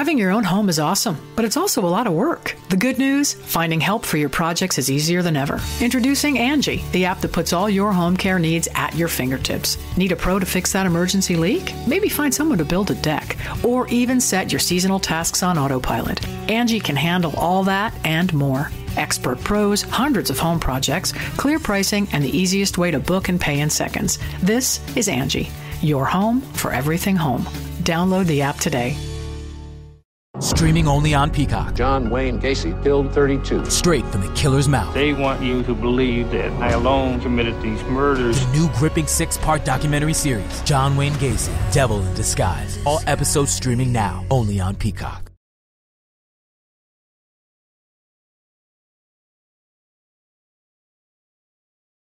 A: Having your own home is awesome, but it's also a lot of work. The good news? Finding help for your projects is easier than ever. Introducing Angie, the app that puts all your home care needs at your fingertips. Need a pro to fix that emergency leak? Maybe find someone to build a deck, or even set your seasonal tasks on autopilot. Angie can handle all that and more. Expert pros, hundreds of home projects, clear pricing, and the easiest way to book and pay in seconds. This is Angie, your home for everything home. Download the app today.
K: Streaming only on Peacock.
L: John Wayne Gacy killed 32.
K: Straight from the killer's mouth.
M: They want you to believe that I alone committed these murders.
K: The new gripping 6-part documentary series, John Wayne Gacy, Devil in Disguise. All episodes streaming now, only on Peacock.